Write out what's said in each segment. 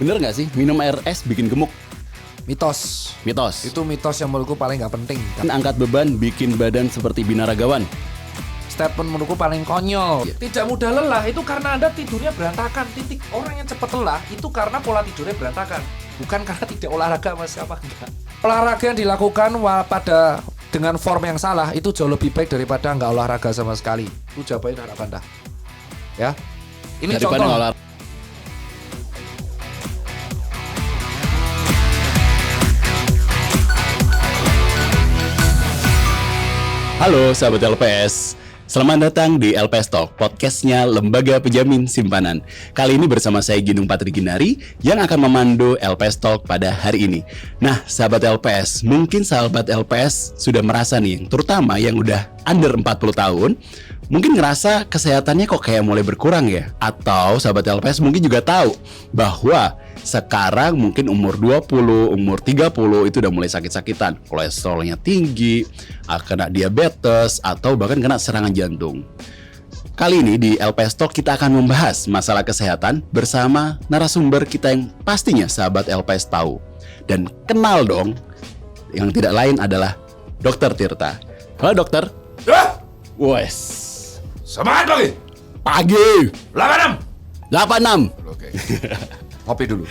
Bener nggak sih minum air es bikin gemuk? Mitos. Mitos. Itu mitos yang menurutku paling nggak penting. Angkat beban bikin badan seperti binaragawan. Statement menurutku paling konyol. Tidak mudah lelah itu karena Anda tidurnya berantakan. Titik. Orang yang cepat lelah itu karena pola tidurnya berantakan. Bukan karena tidak olahraga, Mas. Apa enggak? Olahraga yang dilakukan pada dengan form yang salah itu jauh lebih baik daripada nggak olahraga sama sekali. Itu jawabannya harapan Anda. Ya. Ini Daripada contoh. olahraga. Halo sahabat LPS, selamat datang di LPS Talk, podcastnya Lembaga Penjamin Simpanan. Kali ini bersama saya Ginung Patri Ginari yang akan memandu LPS Talk pada hari ini. Nah sahabat LPS, mungkin sahabat LPS sudah merasa nih, terutama yang udah under 40 tahun, mungkin ngerasa kesehatannya kok kayak mulai berkurang ya. Atau sahabat LPS mungkin juga tahu bahwa sekarang mungkin umur 20, umur 30 itu udah mulai sakit-sakitan. Kolesterolnya tinggi, kena diabetes, atau bahkan kena serangan jantung. Kali ini di LPS Talk kita akan membahas masalah kesehatan bersama narasumber kita yang pastinya sahabat LPS tahu. Dan kenal dong, yang tidak lain adalah Dr. Tirta. Halo dokter. Wes. Semangat pagi. Pagi 86. 86. Oke. Ngopi dulu.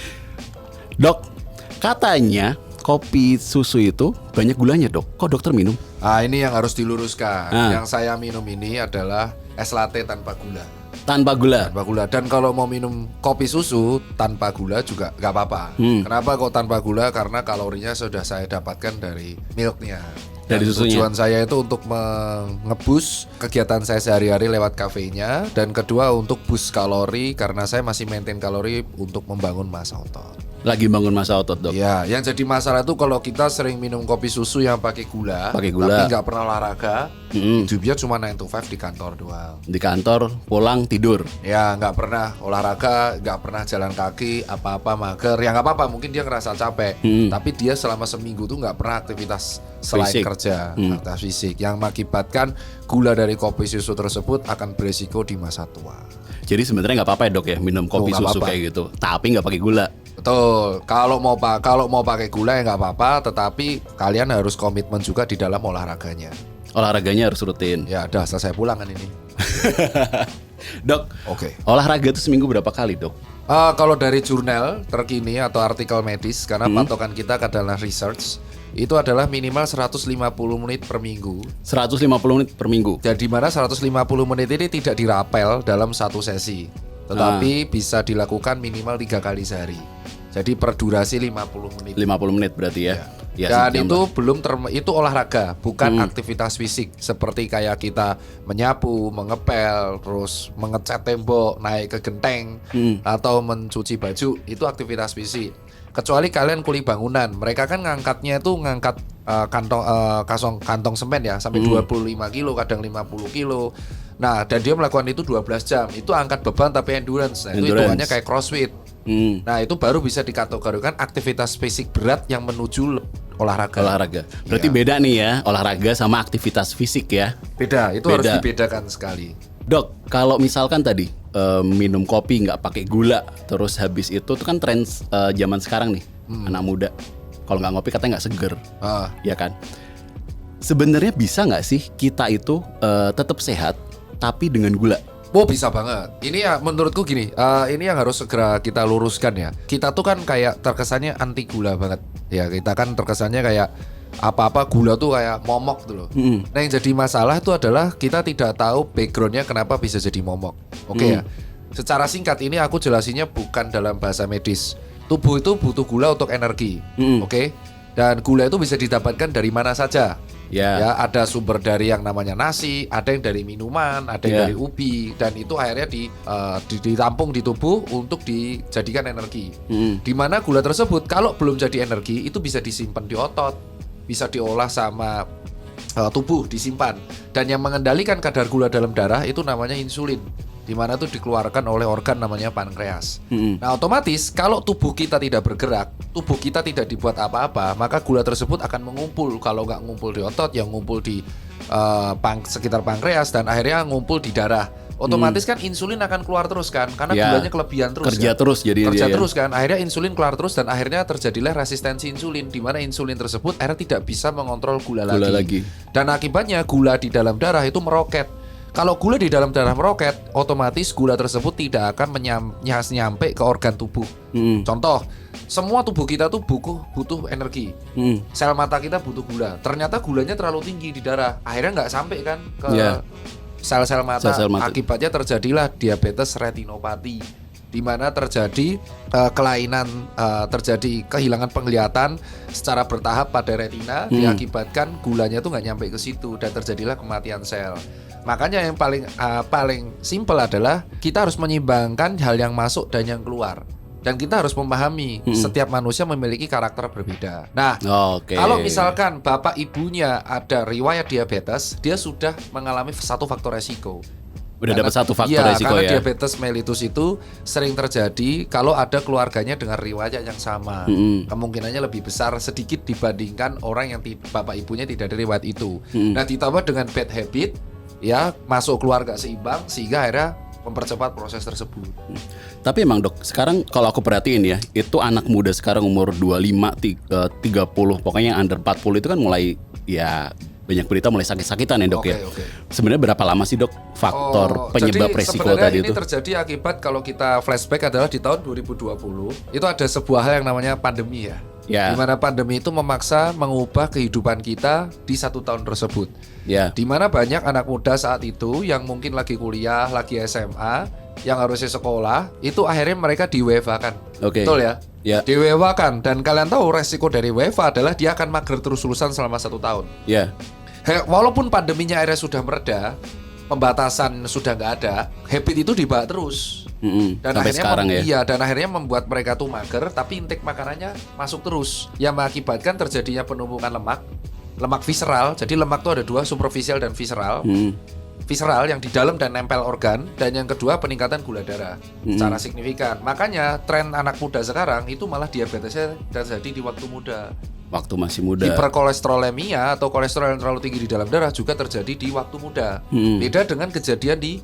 Dok, katanya kopi susu itu banyak gulanya dok. Kok dokter minum? Ini yang harus diluruskan. Yang saya minum ini adalah es latte tanpa gula. Tanpa gula. Tanpa gula. Dan kalau mau minum kopi susu tanpa gula juga nggak apa-apa. Kenapa kok tanpa gula? Karena kalorinya sudah saya dapatkan dari milknya. Dari susunya. Tujuan saya itu untuk mengebus kegiatan saya sehari-hari lewat kafenya. Dan kedua untuk boost kalori karena saya masih maintain kalori untuk membangun massa otot. Lagi bangun massa otot dok. Ya, yang jadi masalah itu kalau kita sering minum kopi susu yang pakai gula, tapi nggak pernah olahraga, hidupnya cuma 9 to 5 di kantor doang. Di kantor, pulang, tidur. Ya, nggak pernah olahraga, nggak pernah jalan kaki, apa-apa mager. Ya nggak apa-apa, mungkin dia ngerasa capek, tapi dia selama seminggu tuh nggak pernah aktivitas selain Fisik. kerja, aktivitas fisik, yang mengakibatkan gula dari kopi susu tersebut akan beresiko di masa tua. Jadi sebenarnya nggak apa-apa ya dok ya minum kopi nggak susu apa-apa. kayak gitu. Tapi nggak pakai gula. Betul, kalau mau pakai gula ya nggak apa-apa, tetapi kalian harus komitmen juga di dalam olahraganya. Olahraganya harus rutin. Ya, udah selesai pulang kan ini. Dok, Oke. olahraga itu seminggu berapa kali dok? Kalau dari jurnal terkini atau artikel medis, karena patokan kita adalah research, itu adalah minimal 150 menit per minggu. 150 menit per minggu. Dan di mana 150 menit ini tidak dirapel dalam satu sesi, tetapi bisa dilakukan minimal 3 kali sehari. Jadi per durasi 50 menit. 50 menit berarti ya. Ya, Dan itu belum itu olahraga, bukan aktivitas fisik seperti kayak kita menyapu, mengepel, terus mengecat tembok, naik ke genteng, atau mencuci baju, itu aktivitas fisik. Kecuali kalian kuli bangunan, mereka kan ngangkatnya itu ngangkat kantong semen ya sampai 25 kilo, kadang 50 kilo. Nah, dan dia melakukan itu 12 jam. Itu angkat beban tapi endurance. Nah, itu hitungannya kayak crossfit. Nah, itu baru bisa dikategorikan aktivitas fisik berat yang menuju olahraga. Berarti beda nih ya, olahraga sama aktivitas fisik ya. Beda, itu harus dibedakan sekali. Dok, kalau misalkan tadi minum kopi nggak pakai gula, terus habis itu tuh kan tren zaman sekarang nih, anak muda. Kalau nggak ngopi katanya nggak seger, ya kan? Sebenarnya bisa nggak sih kita itu tetap sehat tapi dengan gula? Oh, bisa banget. Ini ya menurutku gini, ini yang harus segera kita luruskan ya. Kita tuh kan kayak terkesannya anti gula banget. Ya, kita kan terkesannya kayak apa-apa gula tuh kayak momok tuh loh. Nah, yang jadi masalah itu adalah kita tidak tahu backgroundnya kenapa bisa jadi momok. Oke ya. Secara singkat ini aku jelasinnya bukan dalam bahasa medis. Tubuh itu butuh gula untuk energi. Oke. Dan gula itu bisa didapatkan dari mana saja. Ya, ada sumber dari yang namanya nasi, ada yang dari minuman, ada yang dari ubi, dan itu akhirnya ditampung di tubuh untuk dijadikan energi. Di mana gula tersebut kalau belum jadi energi itu bisa disimpan di otot, bisa diolah sama tubuh, disimpan. Dan yang mengendalikan kadar gula dalam darah itu namanya insulin, di mana itu dikeluarkan oleh organ namanya pankreas. Nah, otomatis kalau tubuh kita tidak bergerak, tubuh kita tidak dibuat apa-apa, maka gula tersebut akan mengumpul. Kalau nggak ngumpul di otot, yang ngumpul di sekitar pankreas dan akhirnya ngumpul di darah. otomatis kan insulin akan keluar terus kan, karena Ya, gulanya kelebihan terus. kerja kan? terus jadi kerja dia. terus kan, akhirnya insulin keluar terus dan akhirnya terjadilah resistensi insulin, di mana insulin tersebut akhirnya tidak bisa mengontrol gula lagi. Dan akibatnya gula di dalam darah itu meroket. Kalau gula di dalam darah meroket, otomatis gula tersebut tidak akan nyampe ke organ tubuh. Contoh, semua tubuh kita tuh butuh energi. Sel mata kita butuh gula. Ternyata gulanya terlalu tinggi di darah. Akhirnya nggak sampai kan ke sel-sel mata. Sel-sel mata. Akibatnya terjadilah diabetes retinopati, di mana terjadi kelainan, terjadi kehilangan penglihatan secara bertahap pada retina, diakibatkan gulanya tuh nggak nyampe ke situ dan terjadilah kematian sel. Makanya yang paling simpel adalah kita harus menyeimbangkan hal yang masuk dan yang keluar. Dan kita harus memahami setiap manusia memiliki karakter berbeda. Nah, kalau misalkan bapak ibunya ada riwayat diabetes, dia sudah mengalami satu faktor resiko. Udah dapat satu faktor resiko karena ya. diabetes mellitus itu sering terjadi kalau ada keluarganya dengan riwayat yang sama. Kemungkinannya lebih besar sedikit dibandingkan orang yang bapak ibunya tidak ada riwayat itu. Nah, ditambah dengan bad habit, ya masuk keluarga seimbang sehingga akhirnya mempercepat proses tersebut. Tapi emang dok, sekarang kalau aku perhatiin ya, itu anak muda sekarang umur 25, 30, pokoknya yang under 40 itu kan mulai ya banyak berita mulai sakit-sakitan ya dok ya. Sebenarnya berapa lama sih dok faktor penyebab resiko tadi itu? Ini terjadi akibat kalau kita flashback adalah di tahun 2020 itu ada sebuah hal yang namanya pandemi ya. Di mana pandemi itu memaksa mengubah kehidupan kita di 1 tahun tersebut. Di mana banyak anak muda saat itu yang mungkin lagi kuliah, lagi SMA, yang harusnya sekolah, itu akhirnya mereka di-WFH-kan. Betul ya? Di-WFH-kan. Dan kalian tahu resiko dari WFH adalah dia akan mager terus lulusan selama 1 tahun. Walaupun pandeminya akhirnya sudah mereda, pembatasan sudah nggak ada, habit itu dibawa terus. Dan sampai sekarang dan akhirnya membuat mereka tuh mager, tapi intake makanannya masuk terus, yang mengakibatkan terjadinya penumpukan lemak visceral. Jadi lemak tuh ada 2, superficial dan visceral. Visceral yang di dalam dan nempel organ, dan yang kedua peningkatan gula darah secara signifikan. Makanya tren anak muda sekarang itu malah diabetesnya terjadi di waktu muda. Waktu masih muda. Hiperkolesterolemia atau kolesterol yang terlalu tinggi di dalam darah juga terjadi di waktu muda. Beda dengan kejadian di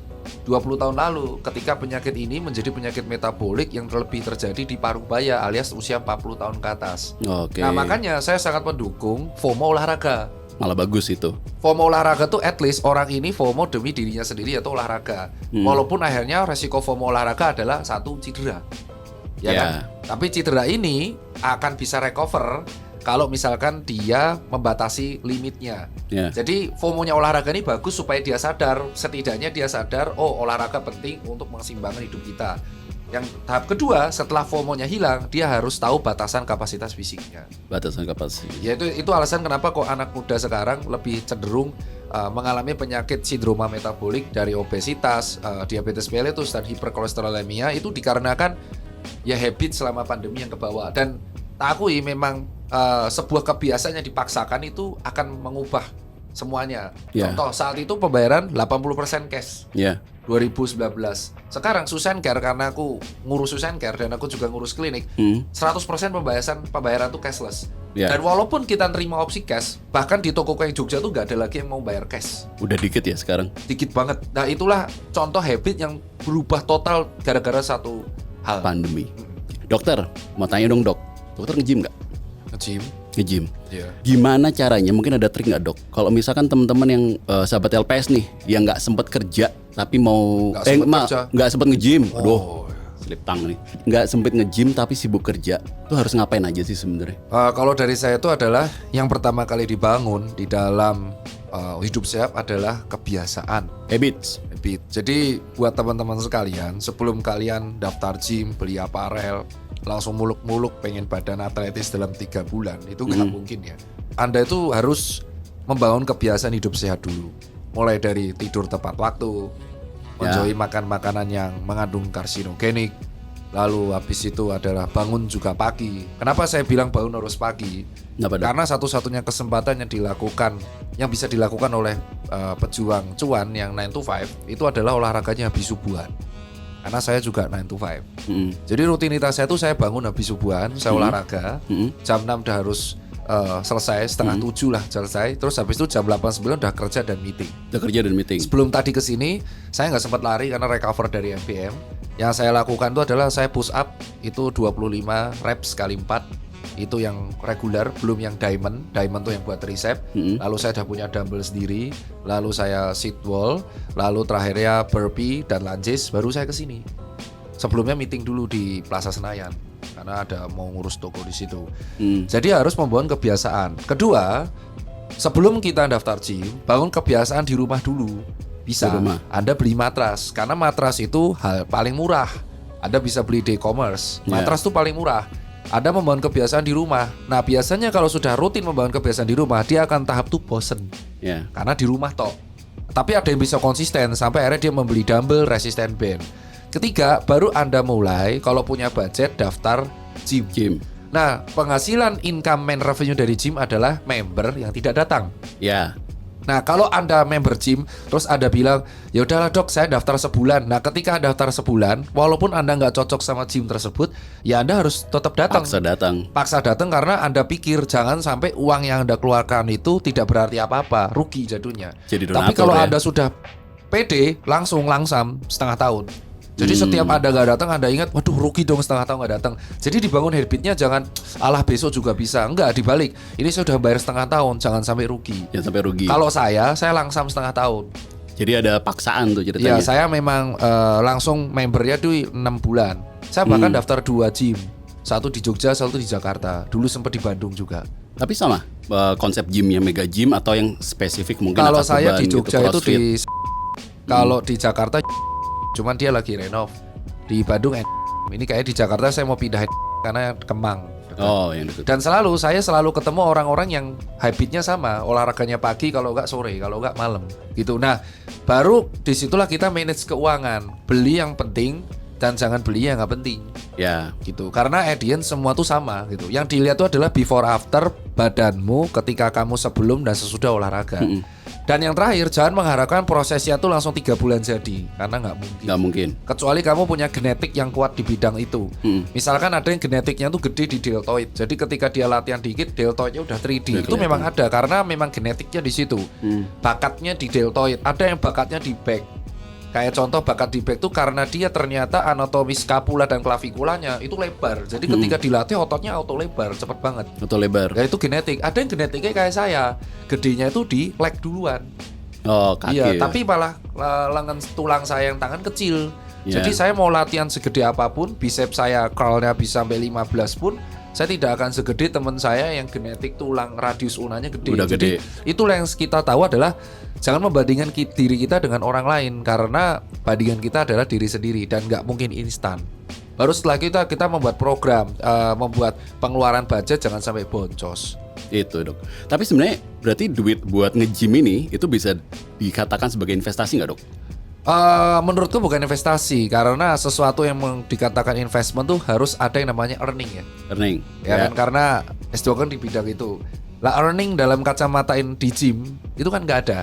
20 tahun lalu ketika penyakit ini menjadi penyakit metabolik yang lebih terjadi di paruh baya alias usia 40 tahun ke atas. Nah, makanya saya sangat mendukung FOMO olahraga. Malah bagus itu. FOMO olahraga tuh at least orang ini FOMO demi dirinya sendiri atau olahraga. Walaupun akhirnya resiko FOMO olahraga adalah 1, cedera. Kan? Tapi cedera ini akan bisa recover kalau misalkan dia membatasi limitnya. Jadi FOMO-nya olahraga ini bagus supaya dia sadar, setidaknya dia sadar, oh olahraga penting untuk mensimbangkan hidup kita. Yang tahap kedua, setelah FOMO-nya hilang, dia harus tahu batasan kapasitas fisiknya. Batasan kapasitas. Ya itu alasan kenapa kok anak muda sekarang lebih cenderung mengalami penyakit sindroma metabolik dari obesitas, diabetes mellitus dan hiperkolesterolemia, itu dikarenakan ya habit selama pandemi yang kebawa. Dan tak akui memang sebuah kebiasaan yang dipaksakan itu akan mengubah semuanya. Contoh saat itu pembayaran 80% cash. 2019. Sekarang Susan Care, karena aku ngurus Susan Care dan aku juga ngurus klinik, 100% pembayaran tuh cashless. Dan walaupun kita terima opsi cash, bahkan di toko kayak Jogja tuh nggak ada lagi yang mau bayar cash. Udah dikit ya sekarang. Dikit banget. Nah, itulah contoh habit yang berubah total gara-gara satu hal. Pandemi. Dokter, mau tanya dong dok. Dokter nge-gym nggak? Nge-gym. Gimana caranya? Mungkin ada trik nggak dok? Kalau misalkan teman-teman yang sahabat LPS nih, yang nggak sempat kerja tapi mau nggak sempat nge-gym, aduh, slip tang nih, nggak sempet nge-gym tapi sibuk kerja, tuh harus ngapain aja sih sebenarnya? Kalau dari saya itu adalah yang pertama kali dibangun di dalam hidup sehat adalah kebiasaan, habit. Jadi buat teman-teman sekalian, sebelum kalian daftar gym, beli aparel, langsung muluk-muluk pengen badan atletis dalam 3 bulan, itu nggak mungkin ya. Anda itu harus membangun kebiasaan hidup sehat dulu. Mulai dari tidur tepat waktu, menjauhi makan makanan yang mengandung karsinogenik, lalu habis itu adalah bangun juga pagi. Kenapa saya bilang bangun harus pagi? Karena satu-satunya kesempatan yang bisa dilakukan oleh pejuang cuan yang 9 to 5 itu adalah olahraganya habis subuhan. Karena saya juga 9 to 5. Jadi rutinitas saya tuh saya bangun habis subuhan, saya olahraga, jam 6 udah harus selesai, setengah 7 lah selesai. Terus habis itu jam 8-9 udah kerja dan meeting. Udah kerja dan meeting. Sebelum tadi kesini, saya nggak sempat lari karena recover dari MPM. Yang saya lakukan itu adalah saya push up itu 25 reps kali 4. Itu yang regular, belum yang diamond. Diamond tuh yang buat tricep. Lalu saya udah punya dumbbell sendiri. Lalu saya sit wall. Lalu terakhirnya burpee dan lunges. Baru saya kesini. Sebelumnya meeting dulu di Plaza Senayan karena ada mau ngurus toko di situ. Jadi harus membangun kebiasaan. Kedua, sebelum kita daftar gym, bangun kebiasaan di rumah dulu. Bisa. Anda beli matras karena matras itu hal paling murah. Anda bisa beli di e-commerce. Matras itu paling murah. Anda membangun kebiasaan di rumah. Nah, biasanya kalau sudah rutin membangun kebiasaan di rumah, dia akan tahap tuh bosen. Karena di rumah toh. Tapi ada yang bisa konsisten sampai akhirnya dia membeli dumbbell, resisten band. Ketiga, baru Anda mulai kalau punya budget daftar gym. Nah, penghasilan income main revenue dari gym adalah member yang tidak datang. Nah, kalau Anda member gym, terus Anda bilang, ya udahlah dok, saya daftar sebulan. Nah, ketika daftar sebulan, walaupun Anda nggak cocok sama gym tersebut, ya Anda harus tetap datang. Paksa datang karena Anda pikir jangan sampai uang yang Anda keluarkan itu tidak berarti apa-apa, rugi jadinya. Tapi kalau Anda sudah pede, langsung langsam setengah tahun. Jadi setiap Anda nggak datang, Anda ingat, waduh rugi dong setengah tahun nggak datang. Jadi dibangun habitnya jangan, alah besok juga bisa. Enggak, dibalik. Ini saya sudah bayar setengah tahun, jangan sampai rugi. Kalau saya langsam setengah tahun. Jadi ada paksaan tuh ceritanya. Ya, saya memang langsung membernya tuh 6 bulan. Saya bahkan daftar 2 gym. Satu di Jogja, satu di Jakarta. Dulu sempat di Bandung juga. Tapi sama konsep gymnya mega gym atau yang spesifik mungkin. Kalau saya di Jogja gitu, itu kalau di Jakarta cuman dia lagi renov. Di Bandung ini kayak di Jakarta saya mau pindah karena Kemang. Yang dekat. Dan saya selalu ketemu orang-orang yang habitnya sama, olahraganya pagi kalau enggak sore, kalau enggak malam gitu. Nah, baru disitulah kita manage keuangan. Beli yang penting dan jangan beli yang nggak penting. Gitu. Karena audience semua tuh sama gitu. Yang dilihat tuh adalah before after badanmu ketika kamu sebelum dan sesudah olahraga. Dan yang terakhir, jangan mengharapkan prosesnya tuh langsung 3 bulan jadi, karena nggak mungkin. Kecuali kamu punya genetik yang kuat di bidang itu. Misalkan ada yang genetiknya tuh gede di deltoid. Jadi ketika dia latihan dikit, deltoidnya udah 3D. Itu memang ada karena memang genetiknya di situ. Bakatnya di deltoid. Ada yang bakatnya di back. Kayak contoh bakat di back tuh karena dia ternyata anatomi skapula dan klavikulanya itu lebar. Jadi ketika dilatih ototnya auto lebar, cepet banget. Ya itu genetik. Ada yang genetiknya kayak saya, gedenya itu di leg duluan. Kaki. Iya, tapi malah lengan tulang saya yang tangan kecil. Jadi saya mau latihan segede apapun, bicep saya curlnya bisa sampai 15 pun, saya tidak akan segede teman saya yang genetik tulang radius unanya gede. Jadi itulah yang kita tahu adalah jangan membandingkan diri kita dengan orang lain, karena bandingan kita adalah diri sendiri dan nggak mungkin instan. Baru setelah kita membuat program, membuat pengeluaran budget jangan sampai boncos. Itu dok. Tapi sebenarnya berarti duit buat nge-gym ini itu bisa dikatakan sebagai investasi nggak dok? Menurutku bukan investasi, karena sesuatu yang dikatakan investment tuh harus ada yang namanya earning ya. Kan karena S2 kan di bidang itu. Lah earning dalam kacamata di gym itu kan nggak ada.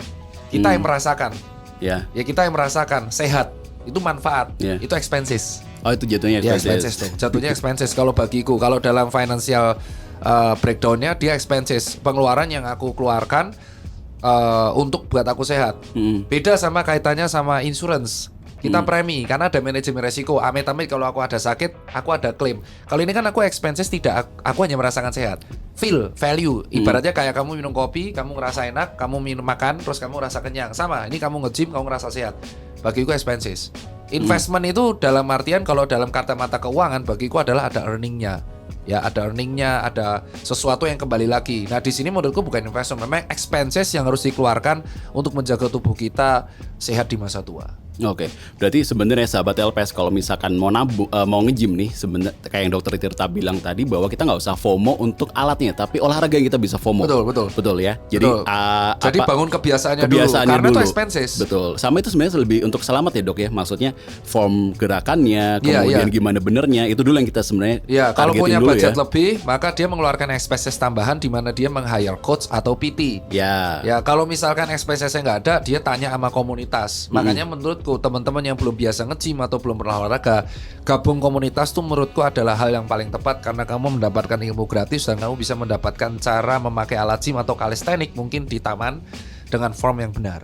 Kita yang merasakan. Ya kita yang merasakan sehat itu manfaat. Itu expenses. Itu jatuhnya expenses. Tuh. Jatuhnya expenses kalau bagiku. Kalau dalam financial breakdownnya dia expenses, pengeluaran yang aku keluarkan untuk buat aku sehat. Beda sama kaitannya sama insurance. Kita premi karena ada manajemen resiko. Amit-amit kalau aku ada sakit, aku ada klaim. Kalau ini kan aku expenses tidak, aku hanya merasakan sehat. Feel, value. Ibaratnya kayak kamu minum kopi, kamu ngerasa enak, kamu minum makan, terus kamu ngerasa kenyang. Sama, ini kamu nge-gym, kamu ngerasa sehat. Bagiku expenses. Investment itu dalam artian kalau dalam kacamata keuangan bagiku adalah ada earningnya. Ya ada earningnya, ada sesuatu yang kembali lagi. Nah di sini menurutku bukan investment, memang expenses yang harus dikeluarkan untuk menjaga tubuh kita sehat di masa tua. Oke, berarti sebenarnya sahabat LPS kalau misalkan mau nge-gym nih, sebenarnya kayak yang Dokter Tirta bilang tadi bahwa kita nggak usah FOMO untuk alatnya, tapi olahraga yang kita bisa FOMO. Betul ya. Jadi jadi bangun kebiasaannya dulu, karena itu expenses. Betul. Sama itu sebenarnya lebih untuk selamat ya dok ya, maksudnya form gerakannya, kemudian gimana benernya itu dulu yang kita sebenarnya. Ya kalau punya budget lebih, maka dia mengeluarkan expenses tambahan di mana dia meng-hire coach atau PT. Ya kalau misalkan expenses-nya nggak ada, dia tanya sama komunitas. Makanya menurutku menurutku teman-teman yang belum biasa nge-gym atau belum pernah olahraga, gabung komunitas tuh menurutku adalah hal yang paling tepat karena kamu mendapatkan ilmu gratis dan kamu bisa mendapatkan cara memakai alat gym atau calisthenics mungkin di taman dengan form yang benar.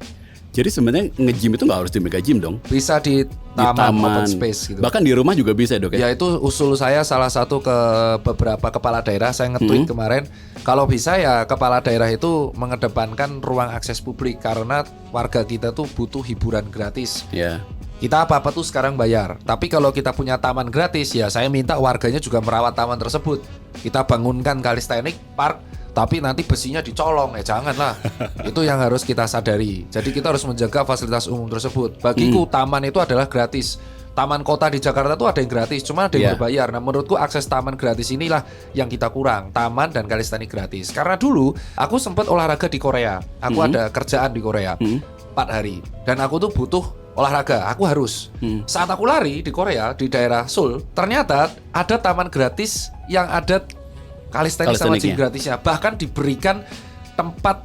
Jadi sebenarnya nge-gym itu nggak harus di mega gym dong? Bisa di taman open space gitu. Bahkan di rumah juga bisa dok ya? Ya itu usul saya salah satu ke beberapa kepala daerah. Saya nge-tweet kemarin, kalau bisa ya kepala daerah itu mengedepankan ruang akses publik karena warga kita tuh butuh hiburan gratis. Ya. Kita apa-apa tuh sekarang bayar. Tapi kalau kita punya taman gratis, ya saya minta warganya juga merawat taman tersebut. Kita bangunkan calisthenics park, tapi nanti besinya dicolong, janganlah. Itu yang harus kita sadari. Jadi kita harus menjaga fasilitas umum tersebut. Bagiku taman itu adalah gratis. Taman kota di Jakarta tuh ada yang gratis, cuma ada yang berbayar. Nah menurutku akses taman gratis inilah yang kita kurang. Taman dan calisthenics gratis. Karena dulu aku sempat olahraga di Korea. Aku ada kerjaan di Korea 4 hari. Dan aku tuh butuh olahraga, aku harus. Saat aku lari di Korea, di daerah Seoul, ternyata ada taman gratis yang ada calisthenics sama gym gratisnya. Bahkan diberikan tempat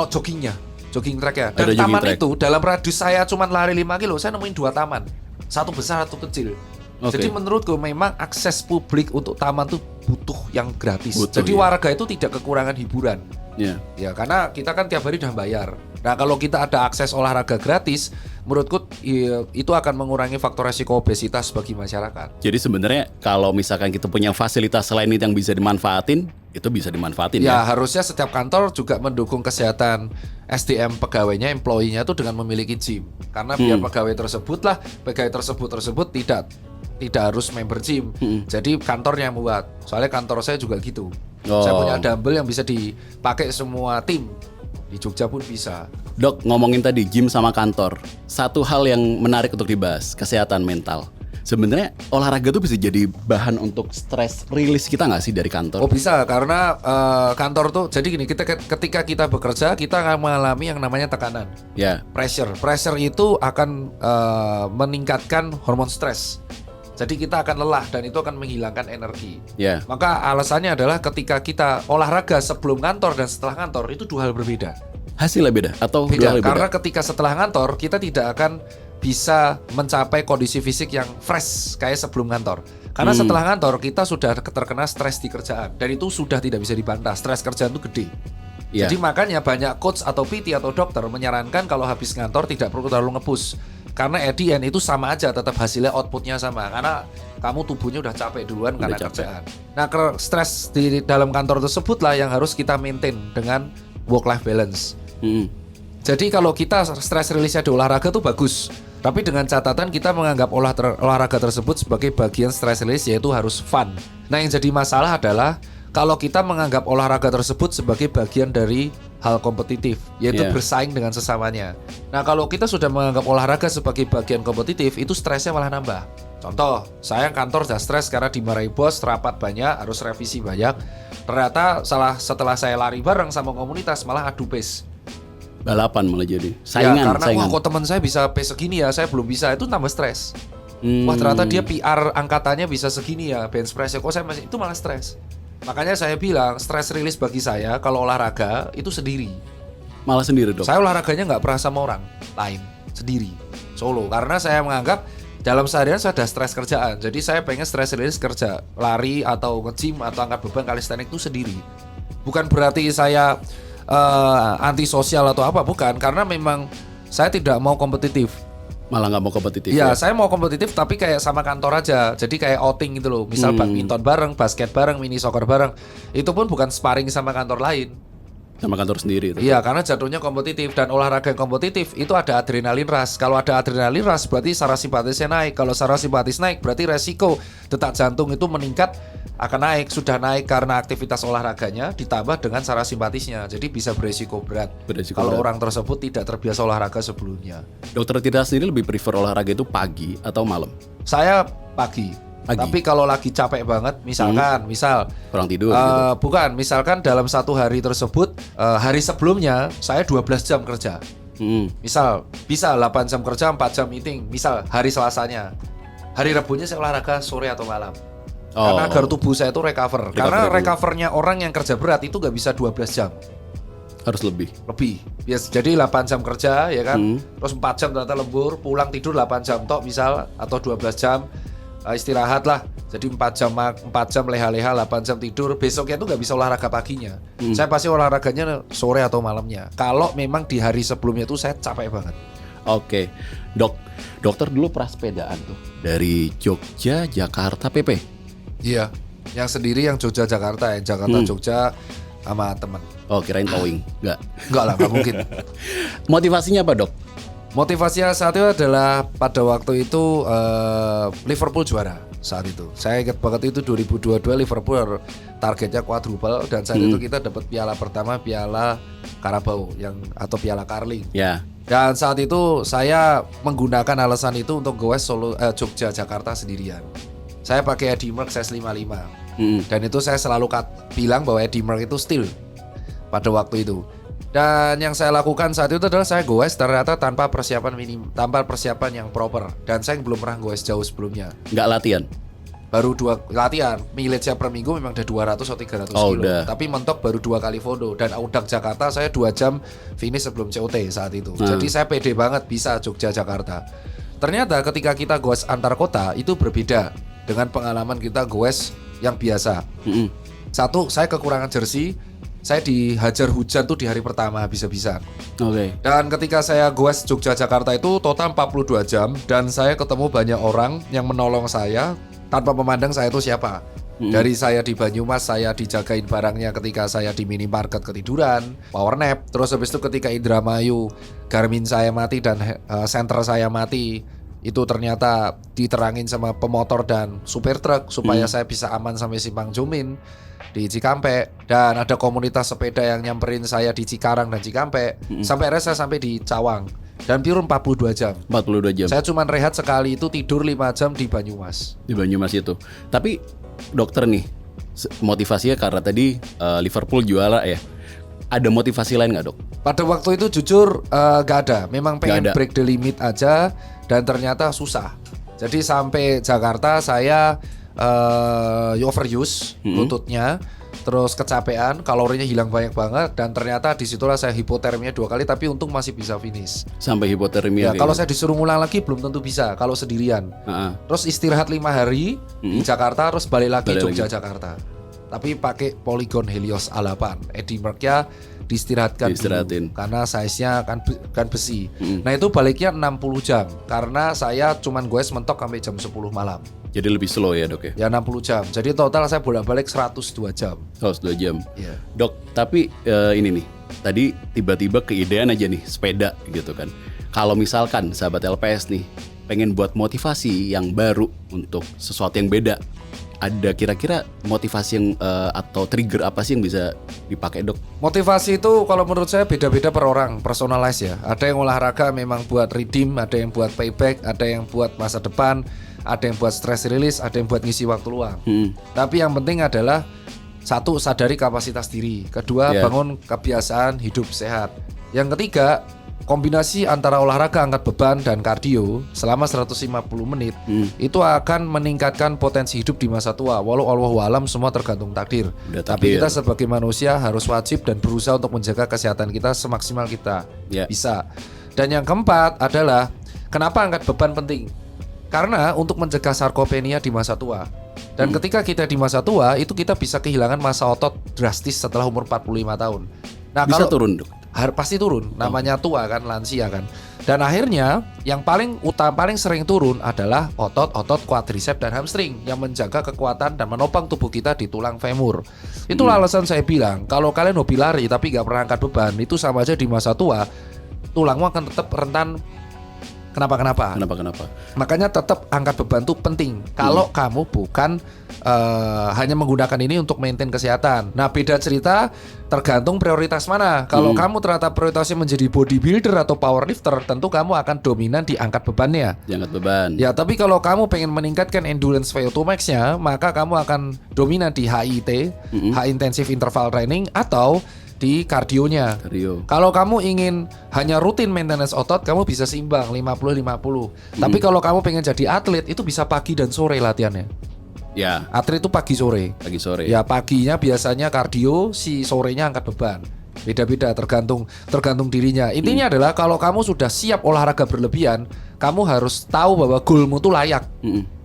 joggingnya, jogging track ya. Dan taman itu dalam radius saya cuma lari 5 kilo, saya nemuin 2 taman. Satu besar, satu kecil. Jadi menurutku memang akses publik untuk taman tuh butuh yang gratis. Jadi warga itu tidak kekurangan hiburan. Ya karena kita kan tiap hari udah bayar. Nah kalau kita ada akses olahraga gratis, menurutku itu akan mengurangi faktor resiko obesitas bagi masyarakat. Jadi sebenarnya kalau misalkan kita punya fasilitas selain itu yang bisa dimanfaatin, itu bisa dimanfaatin ya. Ya harusnya setiap kantor juga mendukung kesehatan SDM pegawainya, employee-nya itu dengan memiliki gym. Karena biar pegawai tersebut tidak harus member gym. Jadi kantornya yang buat. Soalnya kantor saya juga gitu. Saya punya dumbbell yang bisa dipakai semua tim. Di Jogja pun bisa. Dok, ngomongin tadi gym sama kantor, satu hal yang menarik untuk dibahas, kesehatan mental. Sebenarnya olahraga tuh bisa jadi bahan untuk stress release kita nggak sih dari kantor? Oh bisa, karena kantor tuh jadi gini, ketika kita bekerja kita akan mengalami yang namanya tekanan. Pressure itu akan meningkatkan hormon stres. Jadi kita akan lelah dan itu akan menghilangkan energi. Maka alasannya adalah ketika kita olahraga sebelum kantor dan setelah kantor itu 2 hal berbeda. Hasilnya beda atau beda? Karena ketika setelah kantor kita tidak akan bisa mencapai kondisi fisik yang fresh kayak sebelum kantor. Karena setelah kantor kita sudah terkena stres di kerjaan dan itu sudah tidak bisa dibantah. Stres kerjaan itu gede. Jadi makanya banyak coach atau PT atau dokter menyarankan kalau habis kantor tidak perlu terlalu nge-push. Karena at the end itu sama aja, tetap hasilnya outputnya sama. Karena kamu tubuhnya udah capek duluan karena kerjaan. Nah, stres di dalam kantor tersebut lah yang harus kita maintain dengan work-life balance. Jadi kalau kita stress release-nya di olahraga tuh bagus. Tapi dengan catatan kita menganggap olahraga tersebut sebagai bagian stress release, yaitu harus fun. Nah, yang jadi masalah adalah kalau kita menganggap olahraga tersebut sebagai bagian dari hal kompetitif, yaitu bersaing dengan sesamanya. Nah kalau kita sudah menganggap olahraga sebagai bagian kompetitif, itu stresnya malah nambah. Contoh, saya kantor udah stres karena dimarahi bos, rapat banyak, harus revisi banyak. Ternyata setelah saya lari bareng sama komunitas malah adu pace. Balapan malah jadi saingan. Karena kok teman saya bisa pace segini ya, saya belum bisa, itu tambah stres. Wah ternyata dia PR angkatannya bisa segini ya, bench press kok saya masih, itu malah stres. Makanya saya bilang stress release bagi saya kalau olahraga itu sendiri. Malah sendiri dong? Saya olahraganya nggak pernah sama orang lain, sendiri, solo. Karena saya menganggap dalam seharian saya ada stres kerjaan. Jadi saya pengen stress release kerja, lari atau nge-gym atau angkat beban calisthenics itu sendiri. Bukan berarti saya antisosial atau apa, bukan. Karena memang saya tidak mau kompetitif. Malah nggak mau kompetitif ya? Saya mau kompetitif tapi kayak sama kantor aja. Jadi kayak outing gitu loh. Misal badminton bareng, basket bareng, mini soccer bareng. Itu pun bukan sparring sama kantor lain, sama kantor sendiri. Iya, karena jatuhnya kompetitif. Dan olahraga yang kompetitif itu ada adrenalin rush. Kalau ada adrenalin rush berarti saraf simpatisnya naik. Kalau saraf simpatis naik berarti resiko detak jantung itu meningkat, akan naik. Sudah naik karena aktivitas olahraganya ditambah dengan saraf simpatisnya. Jadi bisa beresiko berat kalau orang tersebut tidak terbiasa olahraga sebelumnya. Dokter Tirta sendiri lebih prefer olahraga itu pagi atau malam? Saya pagi. Tapi kalau lagi capek banget, misal kurang tidur gitu. Bukan, misalkan dalam satu hari tersebut hari sebelumnya saya 12 jam kerja. Misal bisa 8 jam kerja, 4 jam meeting. Misal hari Selasanya. Hari Rabunya saya olahraga sore atau malam. Karena agar tubuh saya itu recover. Karena recovernya orang yang kerja berat itu gak bisa 12 jam. Harus lebih. Lebih. Jadi 8 jam kerja ya kan. Terus 4 jam ternyata lembur, pulang tidur 8 jam tok misal atau 12 jam istirahat lah. Jadi 4 jam leha-leha, 8 jam tidur. Besoknya tuh nggak bisa olahraga paginya. Saya pasti olahraganya sore atau malamnya. Kalau memang di hari sebelumnya tuh saya capek banget. Oke, dokter dulu pernah sepedaan tuh dari Jogja, Jakarta, PP. Iya, yang sendiri yang Jogja Jakarta, yang Jakarta Jogja sama teman. Oh, kirain towing. Enggak lah, nggak mungkin. Motivasinya apa, Dok? Motivasinya saat itu adalah pada waktu itu Liverpool juara saat itu. Saya ingat banget itu 2022 Liverpool targetnya quadruple dan saat itu kita dapat piala pertama, piala Carabao atau piala Carling. Ya. Dan saat itu saya menggunakan alasan itu untuk goes Jogja Jakarta sendirian. Saya pakai Eddy Merckx S55. Dan itu saya selalu bilang bahwa Eddy Merckx itu steal pada waktu itu. Dan yang saya lakukan saat itu adalah saya goes ternyata tanpa persiapan yang proper. Dan saya belum pernah goes jauh sebelumnya. Nggak latihan? Baru 2 latihan. Mileage per minggu memang udah 200 atau 300 kilo. Udah. Tapi mentok baru 2 kali foto. Dan Audax Jakarta saya 2 jam finish sebelum COT saat itu. Jadi saya pede banget bisa Jogja Jakarta. Ternyata ketika kita goes antar kota itu berbeda dengan pengalaman kita goes yang biasa. Satu, saya kekurangan jersey. Saya dihajar hujan tuh di hari pertama habis-habisan. Oke. Dan ketika saya goes Jogja Jakarta itu total 42 jam dan saya ketemu banyak orang yang menolong saya tanpa memandang saya itu siapa. Dari saya di Banyumas saya dijagain barangnya ketika saya di minimarket ketiduran, power nap. Terus habis itu ketika Indramayu Garmin saya mati dan senter saya mati, itu ternyata diterangin sama pemotor dan supir truk supaya saya bisa aman sampai Simpang Jomin di Cikampek. Dan ada komunitas sepeda yang nyamperin saya di Cikarang dan Cikampek. Sampai akhirnya saya sampai di Cawang. Dan pure 42 jam. 42 jam. Saya cuma rehat sekali itu tidur 5 jam di Banyumas. Di Banyumas itu. Tapi dokter nih, motivasinya karena tadi Liverpool juara ya. Ada motivasi lain nggak, Dok? Pada waktu itu jujur gak ada. Memang pengen break the limit aja. Dan ternyata susah. Jadi sampai Jakarta saya overuse lututnya, terus kecapean, kalorinya hilang banyak banget, dan ternyata disitulah saya hipotermia 2 kali, tapi untung masih bisa finish. Sampai hipotermia. Ya, kalau saya disuruh ngulang lagi belum tentu bisa kalau sendirian. Terus istirahat 5 hari di Jakarta, terus balik lagi Jogja Jakarta. Tapi pakai Polygon Helios A8. Eddy Merckx-nya diistirahatkan dulu, karena size-nya kan besi. Nah itu baliknya 60 jam karena saya cuman goes mentok sampai jam 10 malam. Jadi lebih slow ya, Dok ya? Ya 60 jam. Jadi total saya bolak-balik 102 jam. 102 jam. Yeah. Dok, tapi ini nih. Tadi tiba-tiba keidean aja nih sepeda gitu kan. Kalau misalkan sahabat LPS nih pengen buat motivasi yang baru untuk sesuatu yang beda, ada kira-kira motivasi yang atau trigger apa sih yang bisa dipakai, Dok? Motivasi itu kalau menurut saya beda-beda per orang, personalize ya. Ada yang olahraga memang buat redeem, ada yang buat payback, ada yang buat masa depan, ada yang buat stress release, ada yang buat ngisi waktu luang. Tapi yang penting adalah satu, sadari kapasitas diri. Kedua, bangun kebiasaan hidup sehat. Yang ketiga, kombinasi antara olahraga angkat beban dan kardio selama 150 menit itu akan meningkatkan potensi hidup di masa tua. Walau Allahu alam semua tergantung takdir. Tapi kita sebagai manusia harus wajib dan berusaha untuk menjaga kesehatan kita semaksimal kita bisa. Dan yang keempat adalah kenapa angkat beban penting? Karena untuk mencegah sarkopenia di masa tua. Dan ketika kita di masa tua itu kita bisa kehilangan massa otot drastis setelah umur 45 tahun. Nah, bisa kalau turun, Dok? pasti turun, namanya tua kan, lansia kan. Dan akhirnya yang paling sering turun adalah otot-otot quadricep dan hamstring yang menjaga kekuatan dan menopang tubuh kita di tulang femur. Itulah alasan saya bilang kalau kalian hobi lari tapi gak pernah angkat beban, itu sama aja di masa tua tulangmu akan tetap rentan kenapa. Makanya tetap angkat beban itu penting. Kalau kamu bukan hanya menggunakan ini untuk maintain kesehatan. Nah, beda cerita tergantung prioritas mana. Kalau kamu ternyata prioritasnya menjadi bodybuilder atau powerlifter, tentu kamu akan dominan di angkat bebannya. Diangkat beban. Ya, tapi kalau kamu pengen meningkatkan endurance VO2 max-nya, maka kamu akan dominan di HIIT, High Intensive Interval Training, atau di kardionya. Kalau kamu ingin hanya rutin maintenance otot, kamu bisa seimbang 50-50. Tapi kalau kamu pengen jadi atlet, itu bisa pagi dan sore latihannya. Ya. Atlet itu pagi sore. Pagi sore. Ya, paginya biasanya kardio, si sorenya angkat beban. Beda-beda tergantung dirinya. Intinya adalah kalau kamu sudah siap olahraga berlebihan, kamu harus tahu bahwa goalmu tuh layak.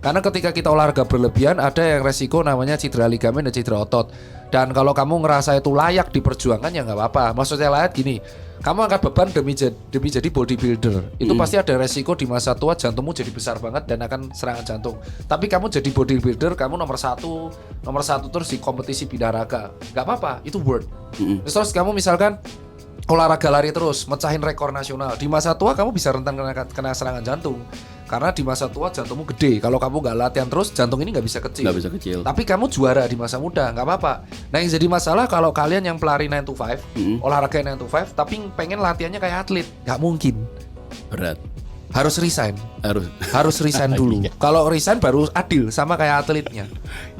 Karena ketika kita olahraga berlebihan ada yang resiko namanya cedera ligamen dan cedera otot. Dan kalau kamu ngerasa itu layak diperjuangkan ya nggak apa-apa. Maksudnya layak gini, kamu angkat beban demi jadi bodybuilder. Itu pasti ada resiko di masa tua jantungmu jadi besar banget dan akan serangan jantung. Tapi kamu jadi bodybuilder, kamu nomor satu terus di kompetisi bidaraga, nggak apa-apa, itu worth. Terus kamu misalkan olahraga lari terus, mecahin rekor nasional. Di masa tua kamu bisa rentan kena serangan jantung. Karena di masa tua jantungmu gede. Kalau kamu nggak latihan terus, jantung ini nggak bisa kecil. Nggak bisa kecil. Tapi kamu juara di masa muda, nggak apa-apa. Nah yang jadi masalah kalau kalian yang pelari 9 to 5, olahraga 9 to 5, tapi pengen latihannya kayak atlet, nggak mungkin. Berat. Harus resign. Harus resign dulu. Iya. Kalau resign baru adil sama kayak atletnya.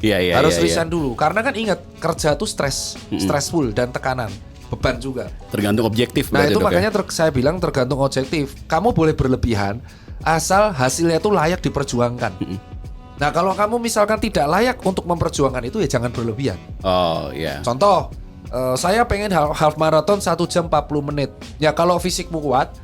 Iya. Harus resign dulu. Karena kan ingat kerja tuh stressful dan tekanan. Beban juga. Tergantung objektif. Nah berarti, itu Dok, makanya saya bilang tergantung objektif. Kamu boleh berlebihan asal hasilnya itu layak diperjuangkan. Nah kalau kamu misalkan tidak layak untuk memperjuangkan itu ya jangan berlebihan. Oh iya. Contoh, saya pengen half marathon 1 jam 40 menit. Ya kalau fisikmu kuat,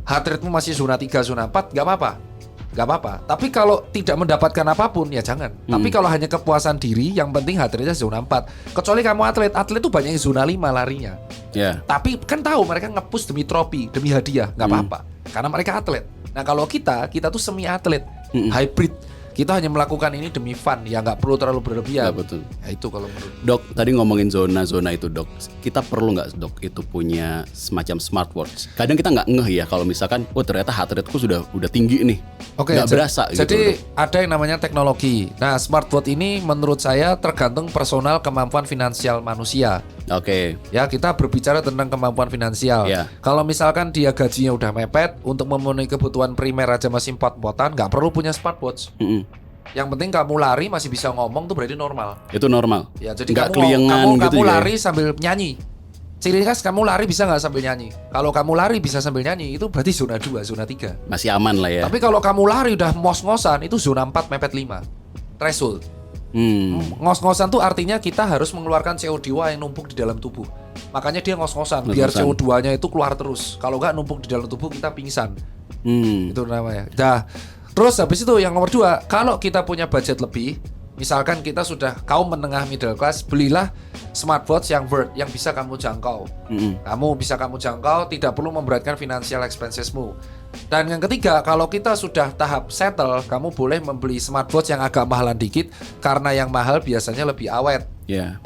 heart rate-mu masih zona 3, zona 4, gak apa-apa. Tapi kalau tidak mendapatkan apapun ya jangan. Tapi kalau hanya kepuasan diri, yang penting heart rate-nya zona 4. Kecuali kamu atlet tuh banyak yang zona 5 larinya. Ya. Tapi kan tahu mereka nge-push demi trofi, demi hadiah, nggak apa-apa. Karena mereka atlet. Nah kalau kita tuh semi atlet, hybrid. Kita hanya melakukan ini demi fun, ya nggak perlu terlalu berlebihan. Ya, betul. Ya, itu kalau menurut. Dok, tadi ngomongin zona-zona itu, Dok. Kita perlu nggak, Dok, itu punya semacam smartwatch? Kadang kita nggak ngeh ya kalau misalkan, oh ternyata heart rate-ku sudah tinggi nih. Oke, nggak berasa gitu. Jadi ada yang namanya teknologi. Nah, smartwatch ini menurut saya tergantung personal kemampuan finansial manusia. Oke. Ya, kita berbicara tentang kemampuan finansial. Ya. Kalau misalkan dia gajinya udah mepet, untuk memenuhi kebutuhan primer aja masih pot-potan, nggak perlu punya smartwatch. Yang penting kamu lari masih bisa ngomong tuh berarti normal. Itu normal. Ya, jadi nggak kamu keliengan gitu kamu juga lari ya? sambil nyanyi. Ciri khas kamu lari bisa nggak sambil nyanyi? Kalau kamu lari bisa sambil nyanyi, itu berarti zona 2, zona 3. Masih aman lah ya. Tapi kalau kamu lari udah ngos-ngosan, itu zona 4 mepet 5. Threshold. Ngos-ngosan tuh artinya kita harus mengeluarkan CO2 yang numpuk di dalam tubuh. Makanya dia ngos-ngosan, biar CO2-nya itu keluar terus. Kalau nggak numpuk di dalam tubuh kita pingsan. Itu namanya. Nah, terus habis itu yang nomor 2, kalau kita punya budget lebih, misalkan kita sudah kaum menengah middle class, belilah smartwatch yang worth, yang bisa kamu jangkau. Kamu bisa kamu jangkau, tidak perlu memberatkan financial expensesmu. Dan yang ketiga, kalau kita sudah tahap settle, kamu boleh membeli smartwatch yang agak mahalan dikit, karena yang mahal biasanya lebih awet.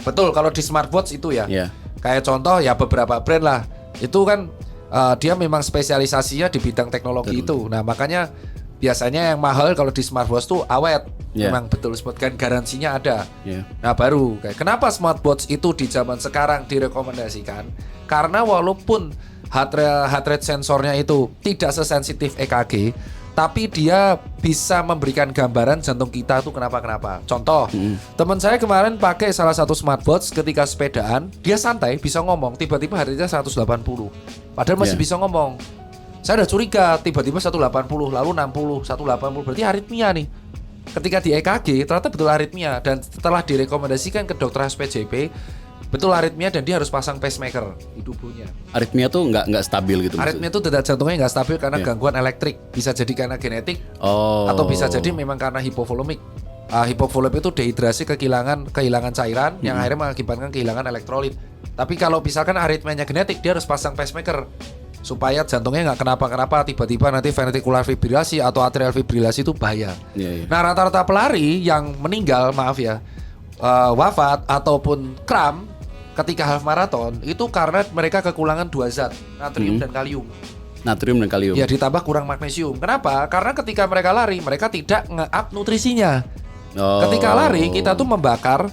Betul, kalau di smartwatch itu ya. Kayak contoh ya beberapa brand lah, itu kan dia memang spesialisasinya di bidang teknologi itu. Nah makanya biasanya yang mahal kalau di smartwatch tuh awet. Memang betul sebutkan garansinya ada. Nah baru kayak kenapa smartwatch itu di zaman sekarang direkomendasikan? Karena walaupun heart rate sensornya itu tidak sesensitif EKG, tapi dia bisa memberikan gambaran jantung kita tuh kenapa-kenapa. Contoh, teman saya kemarin pakai salah satu smartwatch ketika sepedaan, dia santai bisa ngomong, tiba-tiba heart rate-nya 180. Padahal masih bisa ngomong. Saya udah curiga, tiba-tiba 180, lalu 60, 180, berarti aritmia nih. Ketika di EKG, ternyata betul aritmia. Dan setelah direkomendasikan ke dokter SPJP, betul aritmia dan dia harus pasang pacemaker di tubuhnya. Aritmia tuh nggak stabil gitu. Aritmia tuh detak jantungnya nggak stabil karena gangguan elektrik. Bisa jadi karena genetik, atau bisa jadi memang karena hipovolemik. Hipovolemik itu dehidrasi, kehilangan cairan yang akhirnya mengakibatkan kehilangan elektrolit. Tapi kalau misalkan aritmianya genetik, dia harus pasang pacemaker supaya jantungnya nggak kenapa-kenapa, tiba-tiba nanti ventricular fibrilasi atau atrial fibrilasi itu bahaya. Nah rata-rata pelari yang meninggal, maaf ya, wafat ataupun kram ketika half marathon itu karena mereka kekurangan 2 zat, natrium dan kalium. Natrium dan kalium. Ya ditambah kurang magnesium. Kenapa? Karena ketika mereka lari, mereka tidak nge-up nutrisinya. Ketika lari kita tuh membakar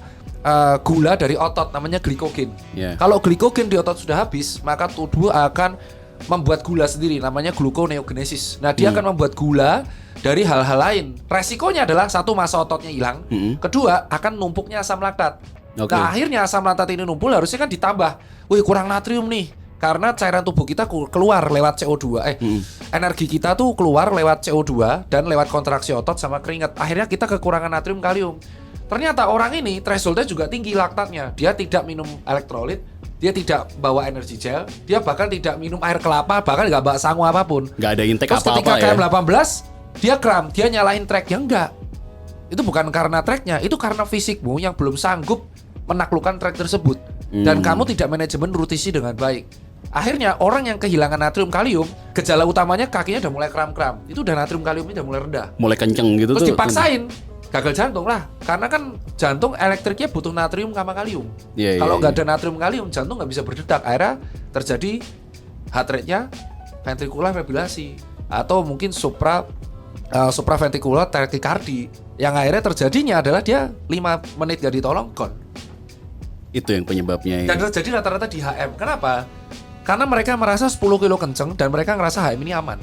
gula dari otot, namanya glikogen. Kalau glikogen di otot sudah habis, maka tubuh akan membuat gula sendiri, namanya gluconeogenesis. Nah dia akan membuat gula dari hal-hal lain. Resikonya adalah satu, massa ototnya hilang. Kedua, akan numpuknya asam laktat. Nah akhirnya asam laktat ini numpuk, harusnya kan ditambah. Wih kurang natrium nih, karena cairan tubuh kita keluar lewat CO2. Energi kita tuh keluar lewat CO2 dan lewat kontraksi otot sama keringat. Akhirnya kita kekurangan natrium kalium. Ternyata orang ini thresholdnya juga tinggi laktatnya. Dia tidak minum elektrolit, dia tidak bawa energi gel, dia bahkan tidak minum air kelapa, bahkan nggak bawa sangu apapun. Nggak ada intake Terus ketika apa-apa ya. KM18, dia kram, dia nyalahin tracknya, enggak. Itu bukan karena tracknya, itu karena fisikmu yang belum sanggup menaklukkan track tersebut. Dan kamu tidak manajemen nutrisi dengan baik. Akhirnya orang yang kehilangan natrium kalium, gejala utamanya kakinya udah mulai kram-kram. Itu udah natrium kaliumnya udah mulai rendah. Mulai kenceng gitu Terus tuh. dipaksain gagal jantung lah, karena kan jantung elektriknya butuh natrium sama kalium. Iya, Kalau iya, nggak iya. ada natrium kalium, jantung nggak bisa berdetak. Akhirnya terjadi heart rate-nya ventricular fibrillasi atau mungkin supraventricular tachycardia. Yang akhirnya terjadinya adalah dia 5 menit gak ditolong gone. Itu yang penyebabnya Dan ya. terjadi rata-rata di HM. Kenapa? Karena mereka merasa 10 kilo kenceng dan mereka ngerasa HM ini aman.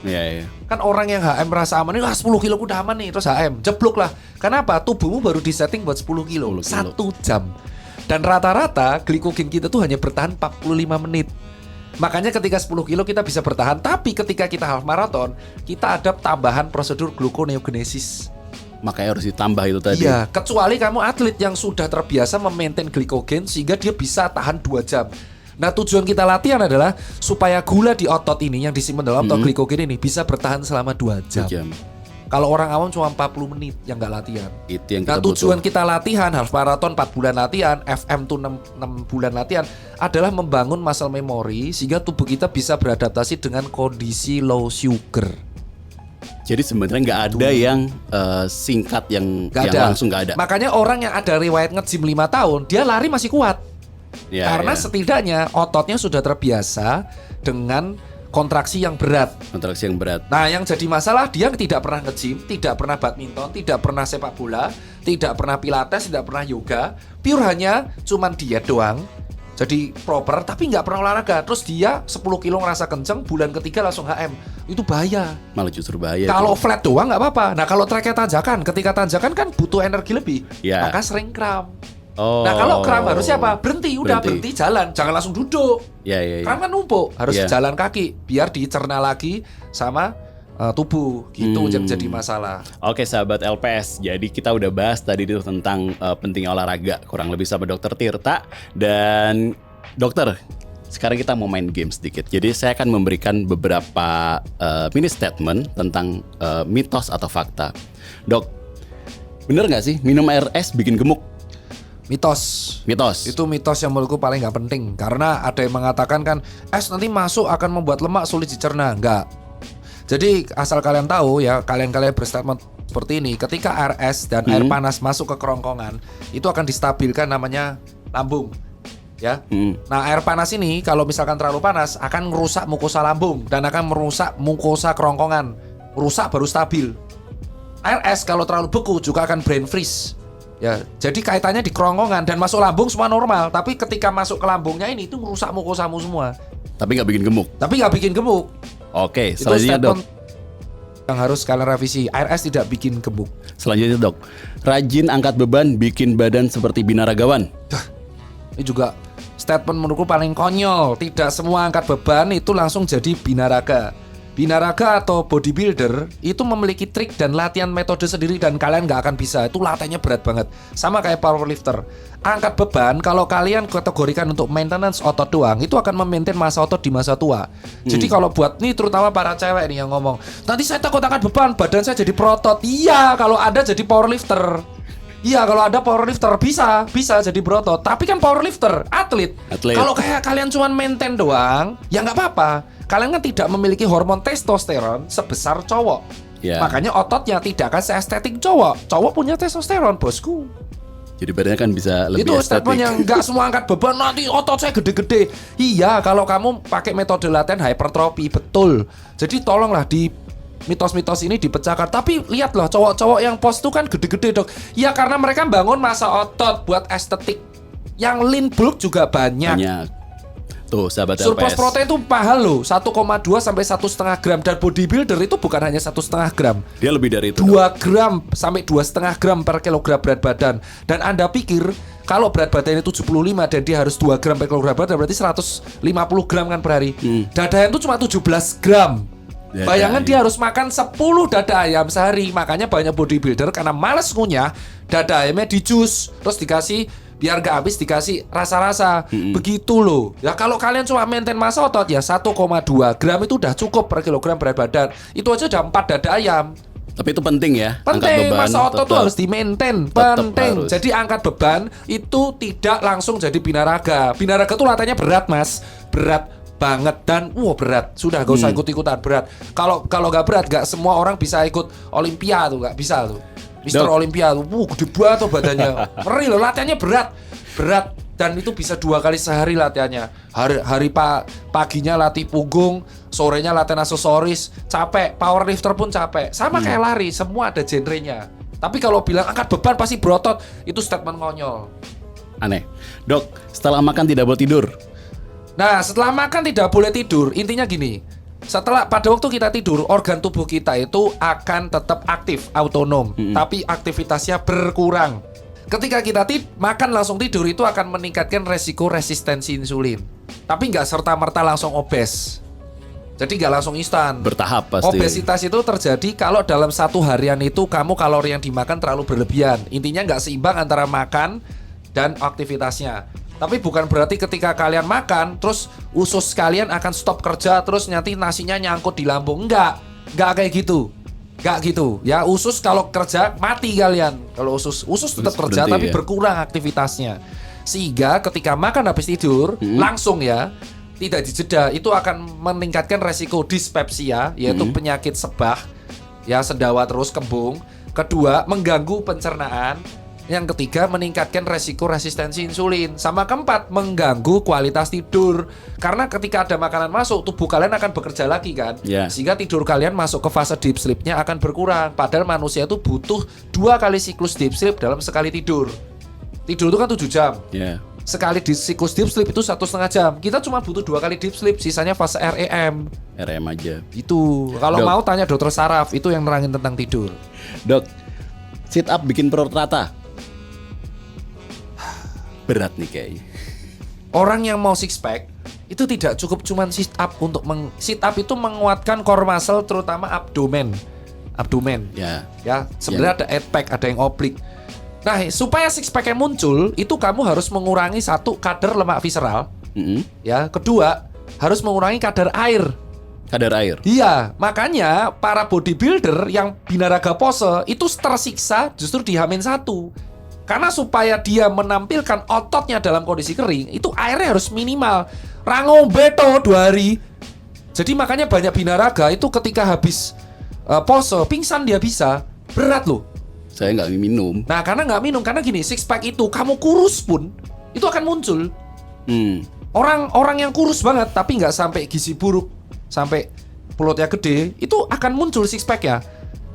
Iya, iya. Kan orang yang HM merasa aman ini 10 kilo udah aman nih, terus HM jeblok lah. Kenapa? Tubuhmu baru disetting buat 10 kilo 10 kilo. 1 jam. Dan rata-rata glikogen kita tuh hanya bertahan 45 menit. Makanya ketika 10 kilo kita bisa bertahan. Tapi ketika kita half marathon, kita ada tambahan prosedur gluconeogenesis. Makanya harus ditambah itu tadi. Iya, kecuali kamu atlet yang sudah terbiasa memaintain glikogen sehingga dia bisa tahan 2 jam. Nah, tujuan kita latihan adalah supaya gula di otot ini yang disimpan dalam otot glikogen ini bisa bertahan selama 2 jam. 2 jam. Kalau orang awam cuma 40 menit yang nggak latihan. Itu yang Nah, kita tujuan butuh. kita latihan half marathon 4 bulan latihan, FM tuh 6 bulan latihan adalah membangun muscle memory sehingga tubuh kita bisa beradaptasi dengan kondisi low sugar. Jadi sebenarnya nggak ada yang singkat yang langsung nggak ada. Makanya orang yang ada riwayat nge-gym 5 tahun, dia lari masih kuat. Ya, Karena ya. setidaknya ototnya sudah terbiasa dengan kontraksi yang berat. Kontraksi yang berat. Nah, yang jadi masalah dia tidak pernah nge-gym, tidak pernah badminton, tidak pernah sepak bola, tidak pernah pilates, tidak pernah yoga, pure hanya cuman diet doang. Jadi proper tapi nggak pernah olahraga. Terus dia 10 kilo ngerasa kenceng, bulan ketiga langsung HM. Itu bahaya. Malah justru bahaya. Kalau tuh. flat doang nggak apa-apa. Nah, kalau tracknya tanjakan, ketika tanjakan kan butuh energi lebih, Ya. maka sering kram. Oh. Nah, kalau kram harusnya apa? Berhenti, udah berhenti jalan, jangan langsung duduk. Ya, ya, ya. Kram kan numpuk, harus Iya. jalan kaki biar dicerna lagi sama tubuh. Gitu yang jadi masalah. Oke sahabat LPS, jadi kita udah bahas tadi itu tentang pentingnya olahraga kurang lebih sama Dokter Tirta. Dan dokter, sekarang kita mau main game sedikit. Jadi saya akan memberikan beberapa mini statement tentang mitos atau fakta. Dok, bener nggak sih minum air es bikin gemuk? Mitos. Mitos. Itu mitos yang menurutku paling nggak penting. Karena ada yang mengatakan kan es nanti masuk akan membuat lemak sulit dicerna. Enggak. Jadi asal kalian tahu ya, kalian berstatement seperti ini, ketika air es dan air panas masuk ke kerongkongan, itu akan distabilkan namanya lambung. Ya. Nah, air panas ini kalau misalkan terlalu panas akan merusak mukosa lambung dan akan merusak mukosa kerongkongan. Rusak baru stabil. Air es kalau terlalu beku juga akan brain freeze. Ya, jadi kaitannya di kerongkongan dan masuk lambung semua normal, tapi ketika masuk ke lambungnya ini itu merusak mukosamu semua. Tapi nggak bikin gemuk. Tapi nggak bikin gemuk. Oke, Itu selanjutnya dok. statement yang harus kalian revisi. Air es tidak bikin gemuk. Selanjutnya dok, rajin angkat beban bikin badan seperti binaragawan. Ini juga statement menurutku paling konyol. Tidak semua angkat beban itu langsung jadi binaraga. Binaraga atau bodybuilder itu memiliki trik dan latihan metode sendiri dan kalian nggak akan bisa. Itu latihannya berat banget. Sama kayak powerlifter. Angkat beban kalau kalian kategorikan untuk maintenance otot doang, itu akan memaintain masa otot di masa tua. Jadi kalau buat nih terutama para cewek nih yang ngomong, nanti saya takut angkat beban, badan saya jadi berotot. Iya, kalau Anda jadi powerlifter. Iya, kalau ada powerlifter bisa jadi berotot. Tapi kan powerlifter, atlet. Kalau kayak kalian cuma maintain doang, ya nggak apa-apa. Kalian kan tidak memiliki hormon testosteron sebesar cowok. Makanya ototnya tidak akan seestetik cowok. Cowok punya testosteron, bosku. Jadi badannya kan bisa lebih itu estetik. statement yang nggak semua angkat beban nanti otot saya gede-gede. Iya, kalau kamu pakai metode latihan hypertrophy, betul. Jadi tolonglah di mitos-mitos ini dipecahkan. Tapi lihat loh, cowok-cowok yang post itu kan gede-gede dok. Ya karena mereka bangun masa otot buat estetik. Yang lean bulk juga banyak. Tuh sahabat surplus LPS. protein itu mahal loh, 1,2 sampai 1,5 gram. Dan bodybuilder itu bukan hanya 1,5 gram. Dia lebih dari itu. 2 gram sampai 2,5 gram per kilogram berat badan. Dan Anda pikir kalau berat badannya 75 dan dia harus 2 gram per kilogram badan, berarti 150 gram kan per hari. Dada ayam itu cuma 17 gram. Bayangkan dia harus makan 10 dada ayam sehari. Makanya banyak bodybuilder karena males ngunyah, dada ayamnya di jus, terus dikasih biar gak habis dikasih rasa-rasa. Begitu loh. Ya kalau kalian cuma maintain massa otot ya 1,2 gram itu udah cukup per kilogram berat badan. Itu aja udah 4 dada ayam. Tapi itu penting ya. Penting, massa otot tuh harus di-maintain. Penting. harus. Jadi angkat beban itu tidak langsung jadi binaraga. Binaraga tuh latihannya berat, Mas. Berat banget dan berat. Sudah gak usah ikut-ikutan berat. Kalau gak berat, gak semua orang bisa ikut Olimpiade tuh, gak bisa tuh. Mister Olimpiade tuh, gede banget tuh badannya. Ngeri loh, latihannya berat. Dan itu bisa 2 kali sehari latihannya. Hari paginya latih punggung, sorenya latihan aksesoris, capek. Powerlifter pun capek. Sama kayak lari, semua ada genrenya. Tapi kalau bilang angkat beban pasti berotot, itu statement konyol. Aneh. Dok, setelah makan tidak boleh tidur. Nah, setelah makan tidak boleh tidur. Intinya gini. Pada waktu kita tidur, organ tubuh kita itu akan tetap aktif, autonom, tapi aktivitasnya berkurang. Ketika kita makan langsung tidur itu akan meningkatkan resiko resistensi insulin. Tapi nggak serta-merta langsung obes. Jadi nggak langsung instan. Bertahap pasti. Obesitas itu terjadi kalau dalam 1 harian itu kamu kalori yang dimakan terlalu berlebihan. Intinya nggak seimbang antara makan dan aktivitasnya. Tapi bukan berarti ketika kalian makan terus usus kalian akan stop kerja terus nanti nasinya nyangkut di lambung. Enggak kayak gitu. Enggak gitu. Ya usus kalau kerja mati kalian. Kalau usus tetap kerja berhenti, tapi ya? berkurang aktivitasnya. Sehingga ketika makan habis tidur langsung ya tidak dijeda itu akan meningkatkan resiko dispepsia yaitu penyakit sebah ya sendawa terus kembung. Kedua mengganggu pencernaan. Yang ketiga meningkatkan resiko resistensi insulin. Sama keempat mengganggu kualitas tidur. Karena ketika ada makanan masuk tubuh kalian akan bekerja lagi kan. Sehingga tidur kalian masuk ke fase deep sleep-nya akan berkurang. Padahal manusia itu butuh 2 kali siklus deep sleep dalam sekali tidur. Tidur itu kan 7 jam. Sekali di siklus deep sleep itu 1,5 jam. Kita cuma butuh 2 kali deep sleep. Sisanya fase REM. REM aja. Itu. Kalau mau tanya dokter saraf. Itu yang nerangin tentang tidur. Dok, sit up bikin perut rata. Berat nih kayaknya. Orang yang mau six pack itu tidak cukup cuman sit up untuk sit up itu menguatkan core muscle terutama abdomen. Ya, sebenarnya ada 8 pack, ada yang oblik. Nah, supaya six pack-nya muncul, itu kamu harus mengurangi 1 kadar lemak visceral. Ya, kedua, harus mengurangi kadar air. Iya, makanya para bodybuilder yang binaraga pose itu tersiksa justru di H-1. Karena supaya dia menampilkan ototnya dalam kondisi kering, itu airnya harus minimal. Rangombe 2 hari. Jadi makanya banyak binaraga itu ketika habis pose, pingsan dia bisa. Berat loh. Saya nggak minum. Nah karena nggak minum, karena gini, six pack itu kamu kurus pun, itu akan muncul. Orang yang kurus banget tapi nggak sampai gizi buruk, sampai perutnya gede, itu akan muncul six pack ya.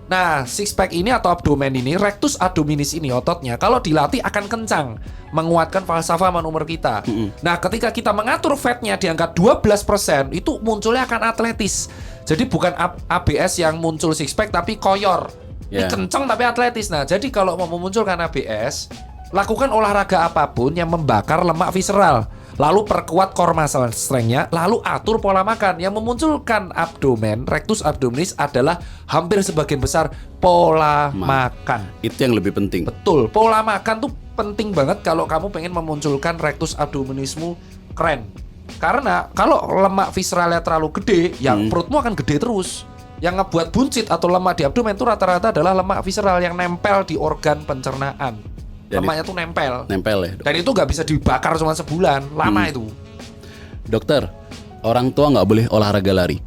Nah, six pack ini atau abdomen ini, rectus abdominis ini ototnya, kalau dilatih akan kencang, menguatkan falsafah maneuver kita. Nah, ketika kita mengatur fatnya di angka 12%, itu munculnya akan atletis. Jadi bukan ABS yang muncul six pack tapi koyor. Ini kencang tapi atletis. Nah, jadi kalau mau memunculkan ABS, lakukan olahraga apapun yang membakar lemak visceral. Lalu perkuat core muscle strength-nya, lalu atur pola makan. Yang memunculkan abdomen, rectus abdominis adalah hampir sebagian besar pola makan. Itu yang lebih penting. Betul, pola makan tuh penting banget kalau kamu pengen memunculkan rectus abdominismu keren. Karena kalau lemak visceralnya terlalu gede, yang perutmu akan gede terus. Yang ngebuat buncit atau lemak di abdomen itu rata-rata adalah lemak visceral yang nempel di organ pencernaan. Lemaknya tuh nempel ya dok? Dan itu nggak bisa dibakar cuma sebulan. Lama itu. Dokter, orang tua nggak boleh olahraga lari?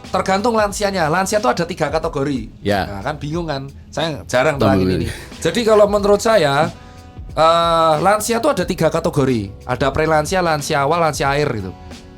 Tergantung lansianya. Lansia tuh ada 3 kategori. Nah, kan bingung kan. Saya jarang terangin ini. Jadi kalau menurut saya lansia tuh ada 3 kategori. Ada prelansia, lansia awal, lansia akhir gitu.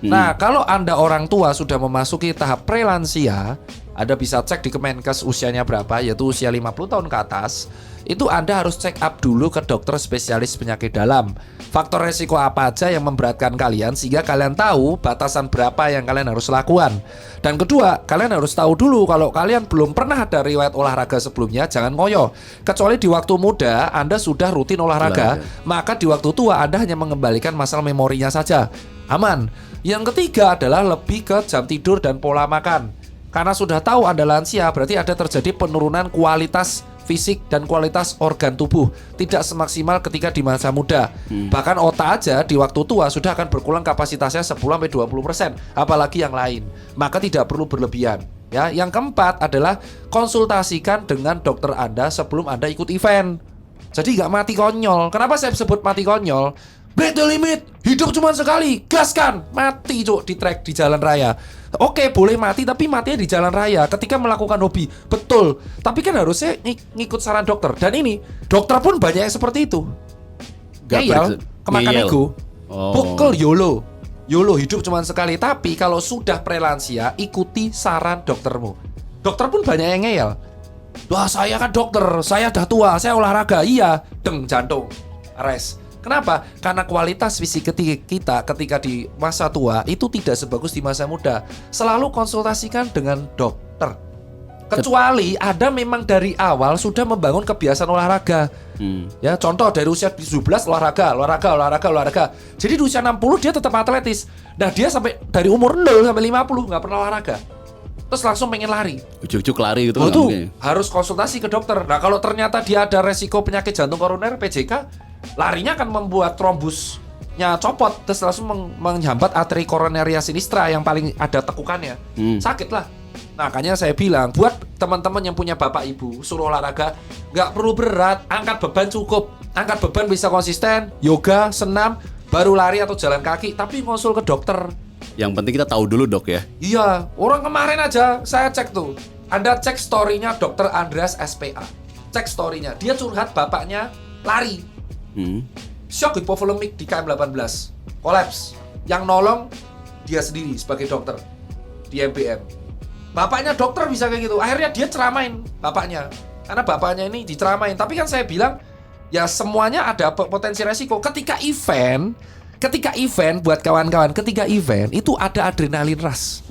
Nah kalau Anda orang tua sudah memasuki tahap prelansia, Anda bisa cek di Kemenkes usianya berapa, yaitu usia 50 tahun ke atas. Itu Anda harus check up dulu ke dokter spesialis penyakit dalam. Faktor resiko apa aja yang memberatkan kalian sehingga kalian tahu batasan berapa yang kalian harus lakukan. Dan kedua, kalian harus tahu dulu kalau kalian belum pernah ada riwayat olahraga sebelumnya, jangan ngoyo. Kecuali di waktu muda Anda sudah rutin olahraga, maka di waktu tua Anda hanya mengembalikan masalah memorinya saja. Aman. Yang ketiga adalah lebih ke jam tidur dan pola makan. Karena sudah tahu Anda lansia, berarti ada terjadi penurunan kualitas fisik dan kualitas organ tubuh, tidak semaksimal ketika di masa muda. Bahkan otak aja di waktu tua sudah akan berkurang kapasitasnya 10-20%, apalagi yang lain. Maka tidak perlu berlebihan. Ya, yang keempat adalah konsultasikan dengan dokter Anda sebelum Anda ikut event. Jadi nggak mati konyol. Kenapa saya sebut mati konyol? Break the limit, hidup cuma sekali, gaskan, mati cuk di track di jalan raya. Oke, boleh mati tapi matinya di jalan raya ketika melakukan hobi, betul. Tapi kan harusnya ngikut saran dokter. Dan ini dokter pun banyak yang seperti itu. Ngeyel, kemakan ego, bukel YOLO hidup cuma sekali. Tapi kalau sudah prelansia, ikuti saran doktermu. Dokter pun banyak yang ngeyel. Wah, saya kan dokter, saya udah tua, saya olahraga, iya, jantung, rest. Kenapa? Karena kualitas fisik kita ketika di masa tua itu tidak sebagus di masa muda. Selalu konsultasikan dengan dokter. Kecuali Anda memang dari awal sudah membangun kebiasaan olahraga. Ya, contoh dari usia 17 olahraga. Jadi di usia 60 dia tetap atletis. Nah, dia sampai dari umur 0 sampai 50 nggak pernah olahraga. Terus langsung pengen lari. Ujuk-ujuk lari gitu. Itu harus konsultasi ke dokter. Nah, kalau ternyata dia ada resiko penyakit jantung koroner PJK, larinya akan membuat trombusnya copot, terus langsung menghambat arteri koroneria sinistra yang paling ada tekukannya. Sakit lah. Nah, makanya saya bilang buat teman-teman yang punya bapak ibu suruh olahraga, nggak perlu berat, angkat beban cukup. Angkat beban bisa konsisten, yoga, senam, baru lari atau jalan kaki, tapi konsul ke dokter. Yang penting kita tahu dulu dok ya. Iya, orang kemarin aja saya cek tuh. Anda cek story-nya Dr. Andreas SPA. Cek story-nya, dia curhat bapaknya lari. Shock hipovolemik di KM18, kolaps. Yang nolong dia sendiri sebagai dokter di MBM. Bapaknya dokter bisa kayak gitu. Akhirnya dia ceramain bapaknya, karena bapaknya ini diceramain. Tapi kan saya bilang ya semuanya ada potensi resiko. Ketika event buat kawan-kawan, ketika event itu ada adrenalin rush,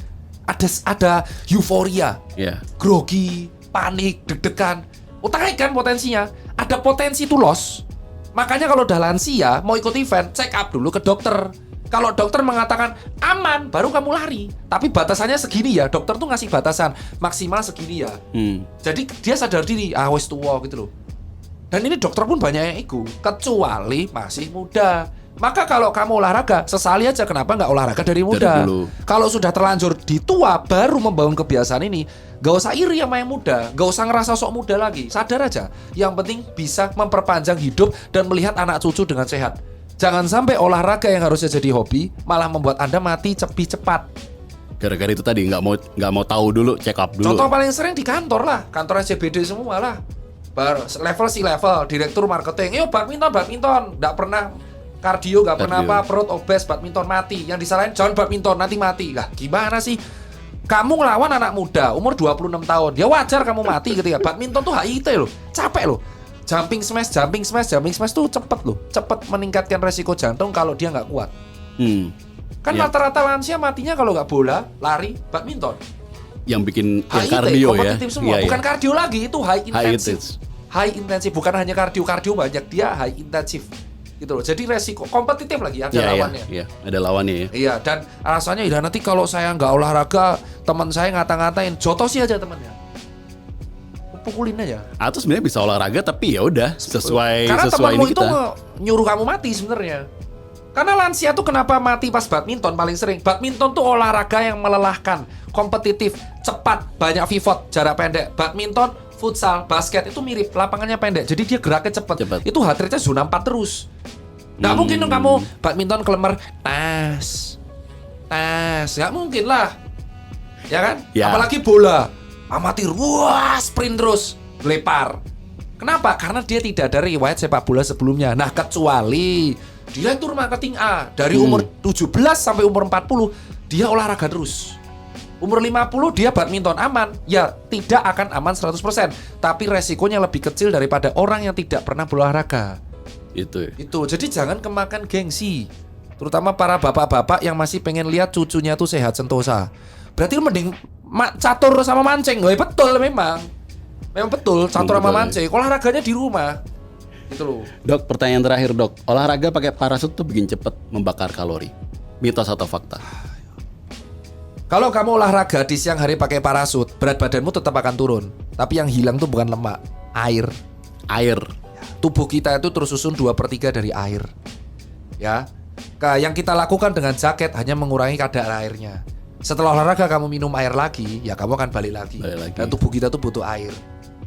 ada euforia, grogi, panik, deg-degan. Utangnya kan potensinya, ada potensi itu loss. Makanya kalau udah lansia mau ikut event, check up dulu ke dokter. Kalau dokter mengatakan aman, baru kamu lari. Tapi batasannya segini ya, dokter tuh ngasih batasan maksimal segini ya. Jadi dia sadar diri, wes tua gitu loh. Dan ini dokter pun banyak yang ikut, kecuali masih muda. Maka kalau kamu olahraga, sesali aja kenapa nggak olahraga dari muda. Kalau sudah terlanjur di tua, baru membangun kebiasaan ini, gak usah iri sama yang muda, gak usah ngerasa sok muda lagi. Sadar aja, yang penting bisa memperpanjang hidup dan melihat anak cucu dengan sehat. Jangan sampai olahraga yang harusnya jadi hobi malah membuat Anda mati lebih cepat. Gara-gara itu tadi nggak mau tahu dulu, check up dulu. Contoh paling sering di kantor lah, kantor SCBD semua lah. Level direktur marketing, yuk badminton, nggak pernah kardio, nggak pernah apa, perut obes, badminton mati. Yang disalahin jangan badminton, nanti mati. Lah gimana sih? Kamu ngelawan anak muda umur 26 tahun, ya wajar kamu mati ketika badminton tuh HIIT loh, capek loh. Jumping smash tuh cepet meningkatkan resiko jantung kalau dia nggak kuat. Kan rata-rata lansia matinya kalau nggak bola, lari, badminton. Yang bikin HIIT, kardio ya. Semua. Bukan kardio lagi, itu high intensif. Bukan hanya kardio banyak, dia high intensif. Gitu loh. Jadi resiko kompetitif lagi ada lawannya. Iya, ada lawannya ya. Iya, dan alasannya ya nanti kalau saya nggak olahraga, teman saya ngata-ngatain, jotosi aja temannya. Pukulin aja. Atau sebenarnya bisa olahraga tapi ya udah sesuai karena sesuai temanmu ini kita. itu nyuruh kamu mati sebenarnya. Karena lansia tuh kenapa mati pas badminton paling sering? Badminton tuh olahraga yang melelahkan, kompetitif, cepat, banyak pivot, jarak pendek. Badminton, futsal, basket itu mirip, lapangannya pendek. Jadi dia geraknya cepat. Itu heart rate-nya zona 4 terus. Nggak mungkin dong kamu badminton kelemer tas. Nggak mungkin lah. Ya kan? Ya. Apalagi bola. Amatir, wah sprint terus, lepar. Kenapa? Karena dia tidak ada riwayat sepak bola sebelumnya. Nah, kecuali direktur marketing A dari umur 17 sampai umur 40 dia olahraga terus. Umur 50 dia badminton aman. Ya, tidak akan aman 100%, tapi resikonya lebih kecil daripada orang yang tidak pernah berolahraga. Itu. Jadi jangan kemakan gengsi. Terutama para bapak-bapak yang masih pengen lihat cucunya tuh sehat sentosa. Berarti mending catur sama mancing. Betul memang betul catur sama mancing. Olahraganya di rumah. Gitu loh. Dok, pertanyaan terakhir dok. Olahraga pakai parasut tuh bikin cepet membakar kalori. Mitos atau fakta? Kalau kamu olahraga di siang hari pakai parasut, berat badanmu tetap akan turun. Tapi yang hilang tuh bukan lemak, Air. Air. Tubuh kita itu tersusun 2/3 dari air. Ya. Yang kita lakukan dengan jaket hanya mengurangi kadar airnya. Setelah olahraga kamu minum air lagi, ya kamu akan balik lagi. Dan tubuh kita tuh butuh air.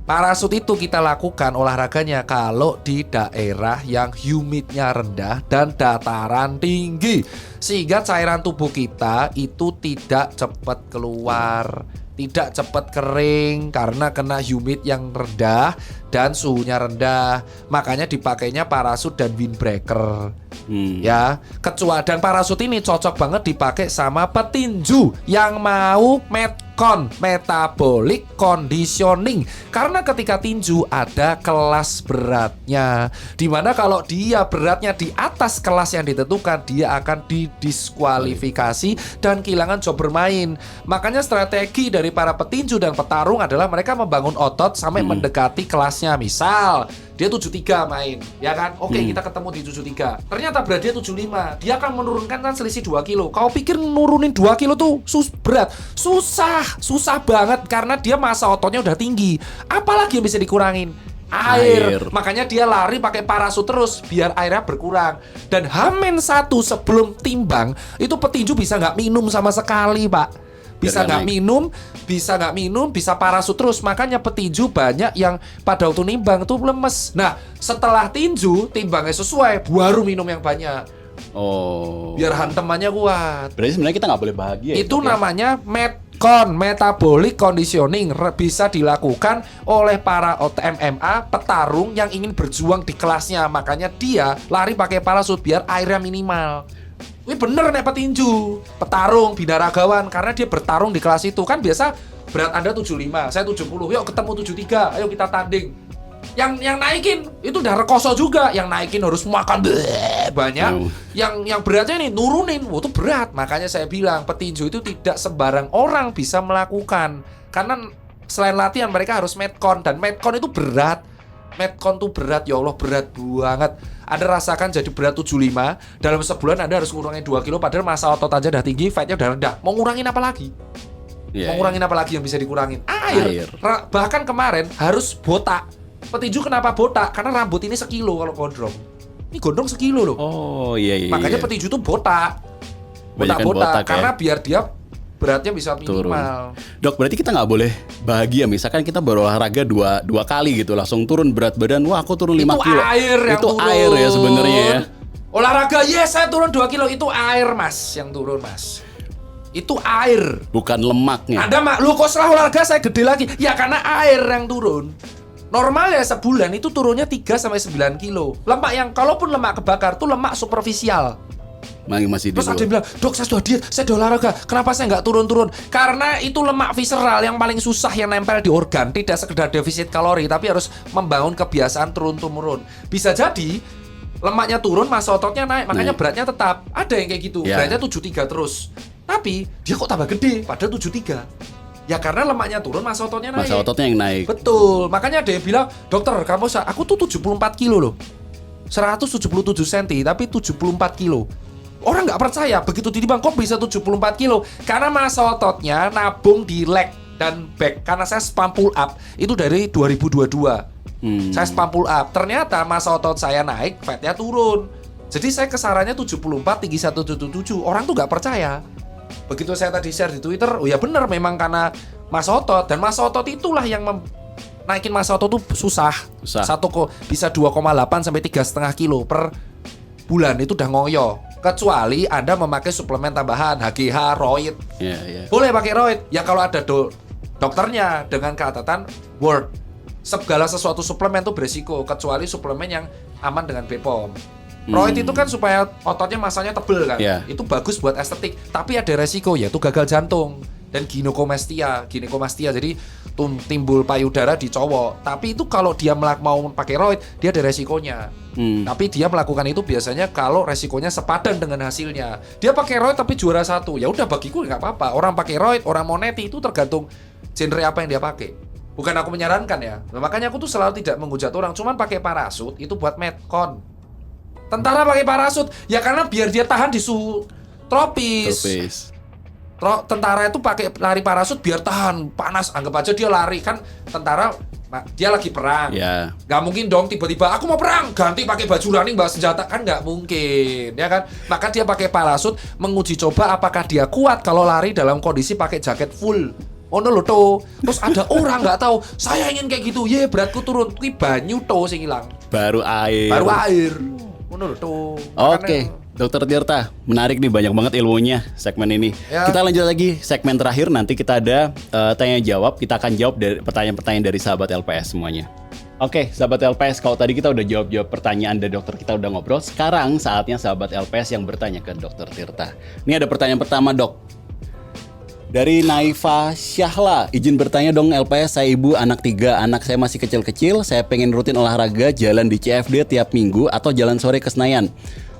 Parasut itu kita lakukan olahraganya kalau di daerah yang humidnya rendah dan dataran tinggi, sehingga cairan tubuh kita itu tidak cepat keluar, tidak cepat kering karena kena humid yang rendah dan suhunya rendah. Makanya dipakainya parasut dan windbreaker. Ya, kecuali dan parasut ini cocok banget dipakai sama petinju yang mau metabolic conditioning, karena ketika tinju ada kelas beratnya, dimana kalau dia beratnya di atas kelas yang ditentukan, dia akan didiskualifikasi dan kehilangan job bermain. Makanya strategi dari para petinju dan petarung adalah mereka membangun otot sampai mendekati kelasnya. Misal dia 73 main, ya kan? Oke, kita ketemu di 73. Ternyata berat dia 75. Dia akan menurunkan kan selisih 2 kilo. Kau pikir nurunin 2 kilo tuh berat? Susah banget karena dia massa ototnya udah tinggi. Apalagi yang bisa dikurangin? Air. Makanya dia lari pakai parasut terus biar airnya berkurang. Dan H-1 sebelum timbang itu petinju bisa nggak minum sama sekali, Pak. Bisa nggak minum, bisa parasut terus. Makanya petinju banyak yang pada waktu nimbang tuh lemes. Nah, setelah tinju timbangnya sesuai, baru minum yang banyak. Oh. Biar hantemannya kuat. Berarti sebenarnya kita nggak boleh bahagia. Itu namanya metabolic conditioning. Bisa dilakukan oleh para MMA petarung yang ingin berjuang di kelasnya. Makanya dia lari pakai parasut biar airnya minimal. Ini bener nih petinju, petarung, binaragawan, karena dia bertarung di kelas itu. Kan biasa berat Anda 75, saya 70, yuk ketemu 73, ayo kita tanding. Yang naikin itu udah rekoso juga, yang naikin harus makan banyak. Yang beratnya ini nurunin, itu berat. Makanya saya bilang petinju itu tidak sembarang orang bisa melakukan. Karena selain latihan mereka harus metcon, dan metcon itu berat. Metcon tuh berat, ya Allah, berat banget. Anda rasakan jadi berat 75, dalam sebulan Anda harus ngurangin 2 kilo, padahal massa otot aja udah tinggi, fatnya udah rendah. Mau ngurangin apa lagi? Apa lagi yang bisa dikurangin? Air. Bahkan kemarin harus botak. Petinju kenapa botak? Karena rambut ini sekilo kalau gondrong. Ini gondrong sekilo loh. Oh iya. Makanya petinju tuh botak. Botak karena biar dia beratnya bisa minimal. Turun. Dok, berarti kita nggak boleh bahagia. Misalkan kita berolahraga dua kali gitu, langsung turun berat badan. Wah, aku turun 5 kilo. Itu air ya sebenarnya ya. Olahraga, saya turun 2 kilo. Itu air, Mas, yang turun, Mas. Itu air. Bukan lemaknya. Ada kok setelah olahraga saya gede lagi. Ya karena air yang turun. Normal ya sebulan itu turunnya 3-9 kilo. Lemak yang, kalaupun lemak kebakar tuh lemak superficial. Masih terus ada yang bilang, dok saya sudah diet, saya sudah olahraga, kenapa saya nggak turun-turun? Karena itu lemak visceral yang paling susah yang nempel di organ. Tidak sekedar defisit kalori, tapi harus membangun kebiasaan turun-temurun. Bisa jadi lemaknya turun, massa ototnya naik, makanya beratnya tetap. Ada yang kayak gitu, beratnya 73 terus, tapi dia kok tambah gede, padahal 73. Ya karena lemaknya turun, massa ototnya naik. Massa ototnya yang naik. Betul, makanya ada yang bilang, dokter aku tuh 74 kilo loh, 177 cm, tapi 74 kilo. Orang nggak percaya, begitu ditimbang kok bisa 74 kilo. Karena massa ototnya nabung di leg dan back. Karena saya spam pull up itu dari 2022. Saya spam pull up, ternyata massa otot saya naik, fatnya turun. Jadi saya kesarannya 74, tinggi 177. Orang tuh nggak percaya. Begitu saya tadi share di Twitter, oh ya bener memang karena massa otot. Dan massa otot itulah yang naikin massa otot tuh susah. Bisa 2,8 sampai 3,5 kilo per bulan, itu udah ngoyo. Kecuali Anda memakai suplemen tambahan HGH, roid. Boleh pakai roid. Ya kalau ada dokternya dengan catatan word. Segala sesuatu suplemen itu beresiko, kecuali suplemen yang aman dengan BPOM. Roid itu kan supaya ototnya masanya tebel kan. Itu bagus buat estetik, tapi ada resiko, yaitu gagal jantung dan ginekomastia. Jadi timbul payudara di cowok. Tapi itu kalau dia mau pakai roid, dia ada resikonya. Tapi dia melakukan itu biasanya kalau resikonya sepadan dengan hasilnya. Dia pakai roid tapi juara 1. Ya udah, bagiku nggak apa-apa. Orang pakai roid, orang mau neti, itu tergantung genre apa yang dia pakai. Bukan aku menyarankan ya. Nah, makanya aku tuh selalu tidak menghujat orang. Cuman pakai parasut itu buat metcon. Tentara pakai parasut ya karena biar dia tahan di suhu tropis. Tentara itu pakai lari parasut biar tahan panas. Anggap aja dia lari, kan tentara Nah, dia lagi perang. Ya. Gak mungkin dong tiba-tiba aku mau perang, ganti pakai baju running bawa senjata, kan nggak mungkin, ya kan? Maka dia pakai parasut menguji coba apakah dia kuat kalau lari dalam kondisi pakai jaket full. Oh no tuh. Terus ada orang nggak tahu, saya ingin kayak gitu, beratku turun, kui banyu tuh sing hilang. Baru air. Baru air. Oh no tuh. Oke, Dokter Tirta, menarik nih, banyak banget ilmunya segmen ini. Ya. Kita lanjut lagi segmen terakhir, nanti kita ada tanya jawab. Kita akan jawab dari pertanyaan-pertanyaan dari sahabat LPS semuanya. Oke, sahabat LPS, kalau tadi kita udah jawab pertanyaan dari dokter, kita udah ngobrol. Sekarang saatnya sahabat LPS yang bertanya ke Dokter Tirta. Ini ada pertanyaan pertama, Dok. Dari Naifa Syahla, izin bertanya dong LPS, saya ibu anak 3, anak saya masih kecil-kecil, saya pengen rutin olahraga, jalan di CFD tiap minggu atau jalan sore ke Senayan.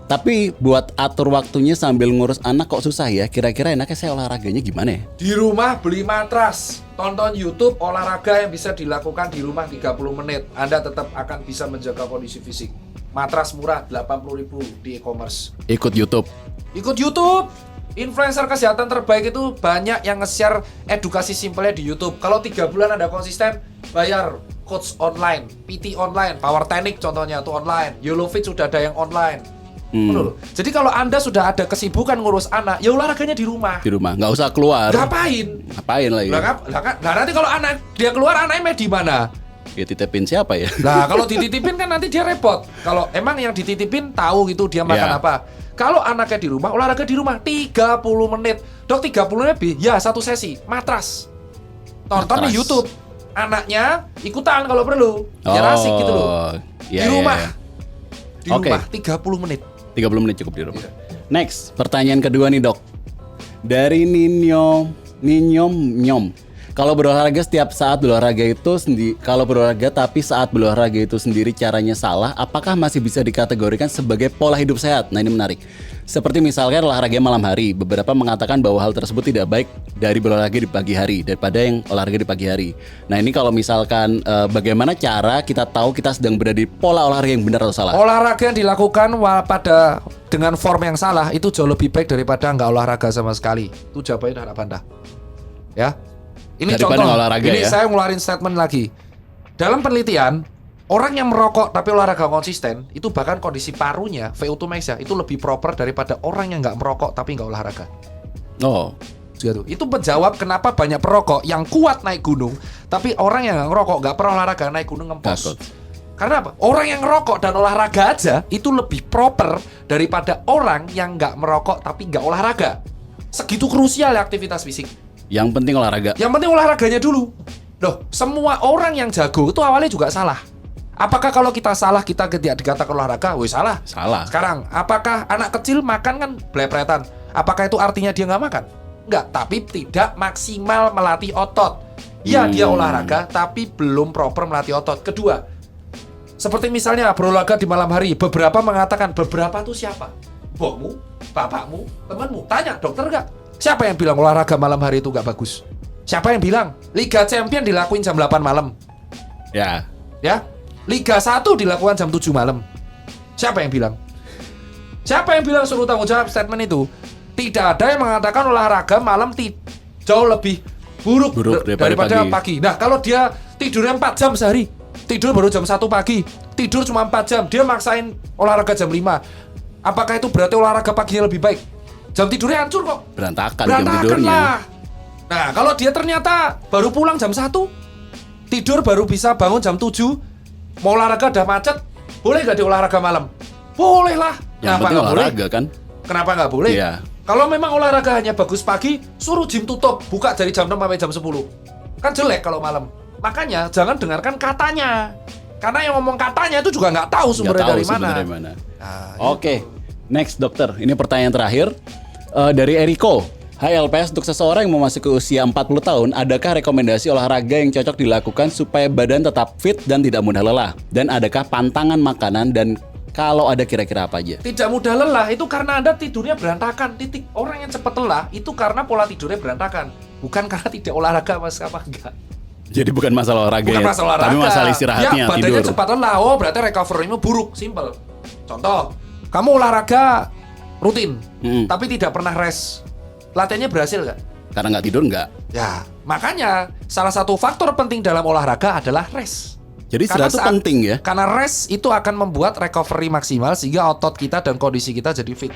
Tapi buat atur waktunya sambil ngurus anak kok susah ya, kira-kira enaknya saya olahraganya gimana ya? Di rumah beli matras, tonton YouTube olahraga yang bisa dilakukan di rumah 30 menit. Anda tetap akan bisa menjaga kondisi fisik. Matras murah 80.000 di e-commerce. Ikut YouTube. Ikut YouTube. Influencer kesehatan terbaik itu banyak yang nge-share edukasi simpelnya di YouTube. Kalau 3 bulan Anda konsisten, bayar coach online, PT online, Power Technique contohnya itu online, YOLOFIT sudah ada yang online. Jadi kalau Anda sudah ada kesibukan ngurus anak, ya olahraganya di rumah. Di rumah, nggak usah keluar. Ngapain lagi? Nah nanti kalau anak dia keluar, anaknya di mana? Ya titipin siapa ya? Nah kalau dititipin kan nanti dia repot. Kalau emang yang dititipin tahu gitu dia makan apa. Kalau anaknya di rumah, olahraga di rumah 30 menit. Dok 30 menit ya 1 sesi, matras. Tonton di YouTube. Anaknya ikutan kalau perlu. Biar asik gitu loh. Di rumah. Di rumah 30 menit. 30 menit cukup di rumah. Next, pertanyaan kedua nih, Dok. Dari Nyom. Kalau berolahraga setiap saat berolahraga itu kalau berolahraga tapi saat berolahraga itu sendiri caranya salah, apakah masih bisa dikategorikan sebagai pola hidup sehat? Nah, ini menarik. Seperti misalkan olahraga malam hari, beberapa mengatakan bahwa hal tersebut tidak baik dari berolahraga di pagi hari daripada yang olahraga di pagi hari. Nah, ini kalau misalkan bagaimana cara kita tahu kita sedang berada di pola olahraga yang benar atau salah? Olahraga yang dilakukan dengan form yang salah itu jauh lebih baik daripada nggak olahraga sama sekali. Itu jawabannya harapan Anda. Ya. Ini daripada contoh, olahraga, ini ya? saya ngeluarin statement lagi. Dalam penelitian, orang yang merokok tapi olahraga konsisten, itu bahkan kondisi parunya, VO2 max ya, itu lebih proper daripada orang yang nggak merokok tapi nggak olahraga. Oh. Itu menjawab kenapa banyak perokok yang kuat naik gunung, tapi orang yang nggak ngerokok, nggak pernah olahraga naik gunung ngempos. Karena apa? Orang yang ngerokok dan olahraga aja, itu lebih proper daripada orang yang nggak merokok tapi nggak olahraga. Segitu krusial ya aktivitas fisik. Yang penting olahraga. Yang penting olahraganya dulu. Loh, semua orang yang jago itu awalnya juga salah. Apakah kalau kita salah kita tidak dikatakan olahraga? Wih, salah. Salah. Sekarang, apakah anak kecil makan kan blepretan? Apakah itu artinya dia nggak makan? Enggak, tapi tidak maksimal melatih otot. Ya, dia olahraga tapi belum proper melatih otot. Kedua, seperti misalnya berolahraga di malam hari. Beberapa mengatakan, beberapa tuh siapa? Bokmu, bapakmu, temanmu. Tanya, dokter nggak? Siapa yang bilang olahraga malam hari itu gak bagus? Siapa yang bilang Liga Champion dilakuin jam 8 malam? Ya. Liga 1 dilakukan jam 7 malam. Siapa yang bilang? Siapa yang bilang suruh tanggung jawab statement itu? Tidak ada yang mengatakan olahraga malam jauh lebih buruk daripada pagi. Nah, kalau dia tidurnya 4 jam sehari, tidur baru jam 1 pagi, tidur cuma 4 jam, dia maksain olahraga jam 5. Apakah itu berarti olahraga paginya lebih baik? Jam tidurnya hancur kok. Berantakan jam tidurnya. Lah. Nah, kalau dia ternyata baru pulang jam 1, tidur baru bisa bangun jam 7, mau olahraga udah macet, boleh gak dia olahraga malam? Boleh lah. Yang penting olahraga kan? Kenapa gak boleh? Iya. Kalau memang olahraga hanya bagus pagi, suruh gym tutup, buka dari jam 6 sampai jam 10. Kan jelek kalau malam. Makanya jangan dengarkan katanya. Karena yang ngomong katanya itu juga nggak tahu sumbernya dari mana. Nah, Oke. Next dokter, ini pertanyaan terakhir dari Eriko. Hai LPS, untuk seseorang yang memasuki usia 40 tahun, adakah rekomendasi olahraga yang cocok dilakukan supaya badan tetap fit dan tidak mudah lelah? Dan adakah pantangan makanan dan kalau ada kira-kira apa aja? Tidak mudah lelah itu karena Anda tidurnya berantakan. Titik. Orang yang cepat lelah itu karena pola tidurnya berantakan. Bukan karena tidak olahraga mas apa enggak. Jadi bukan masalah olahraga, bukan masalah olahraga. Tapi masalah istirahatnya, ya, badannya tidur. cepat lelah, oh berarti recovery-mu buruk, simple. Contoh, kamu olahraga rutin, tapi tidak pernah rest. Latihannya berhasil nggak? Karena nggak tidur nggak. Ya, makanya salah satu faktor penting dalam olahraga adalah rest. Jadi istirahat itu penting ya. Karena rest itu akan membuat recovery maksimal sehingga otot kita dan kondisi kita jadi fit.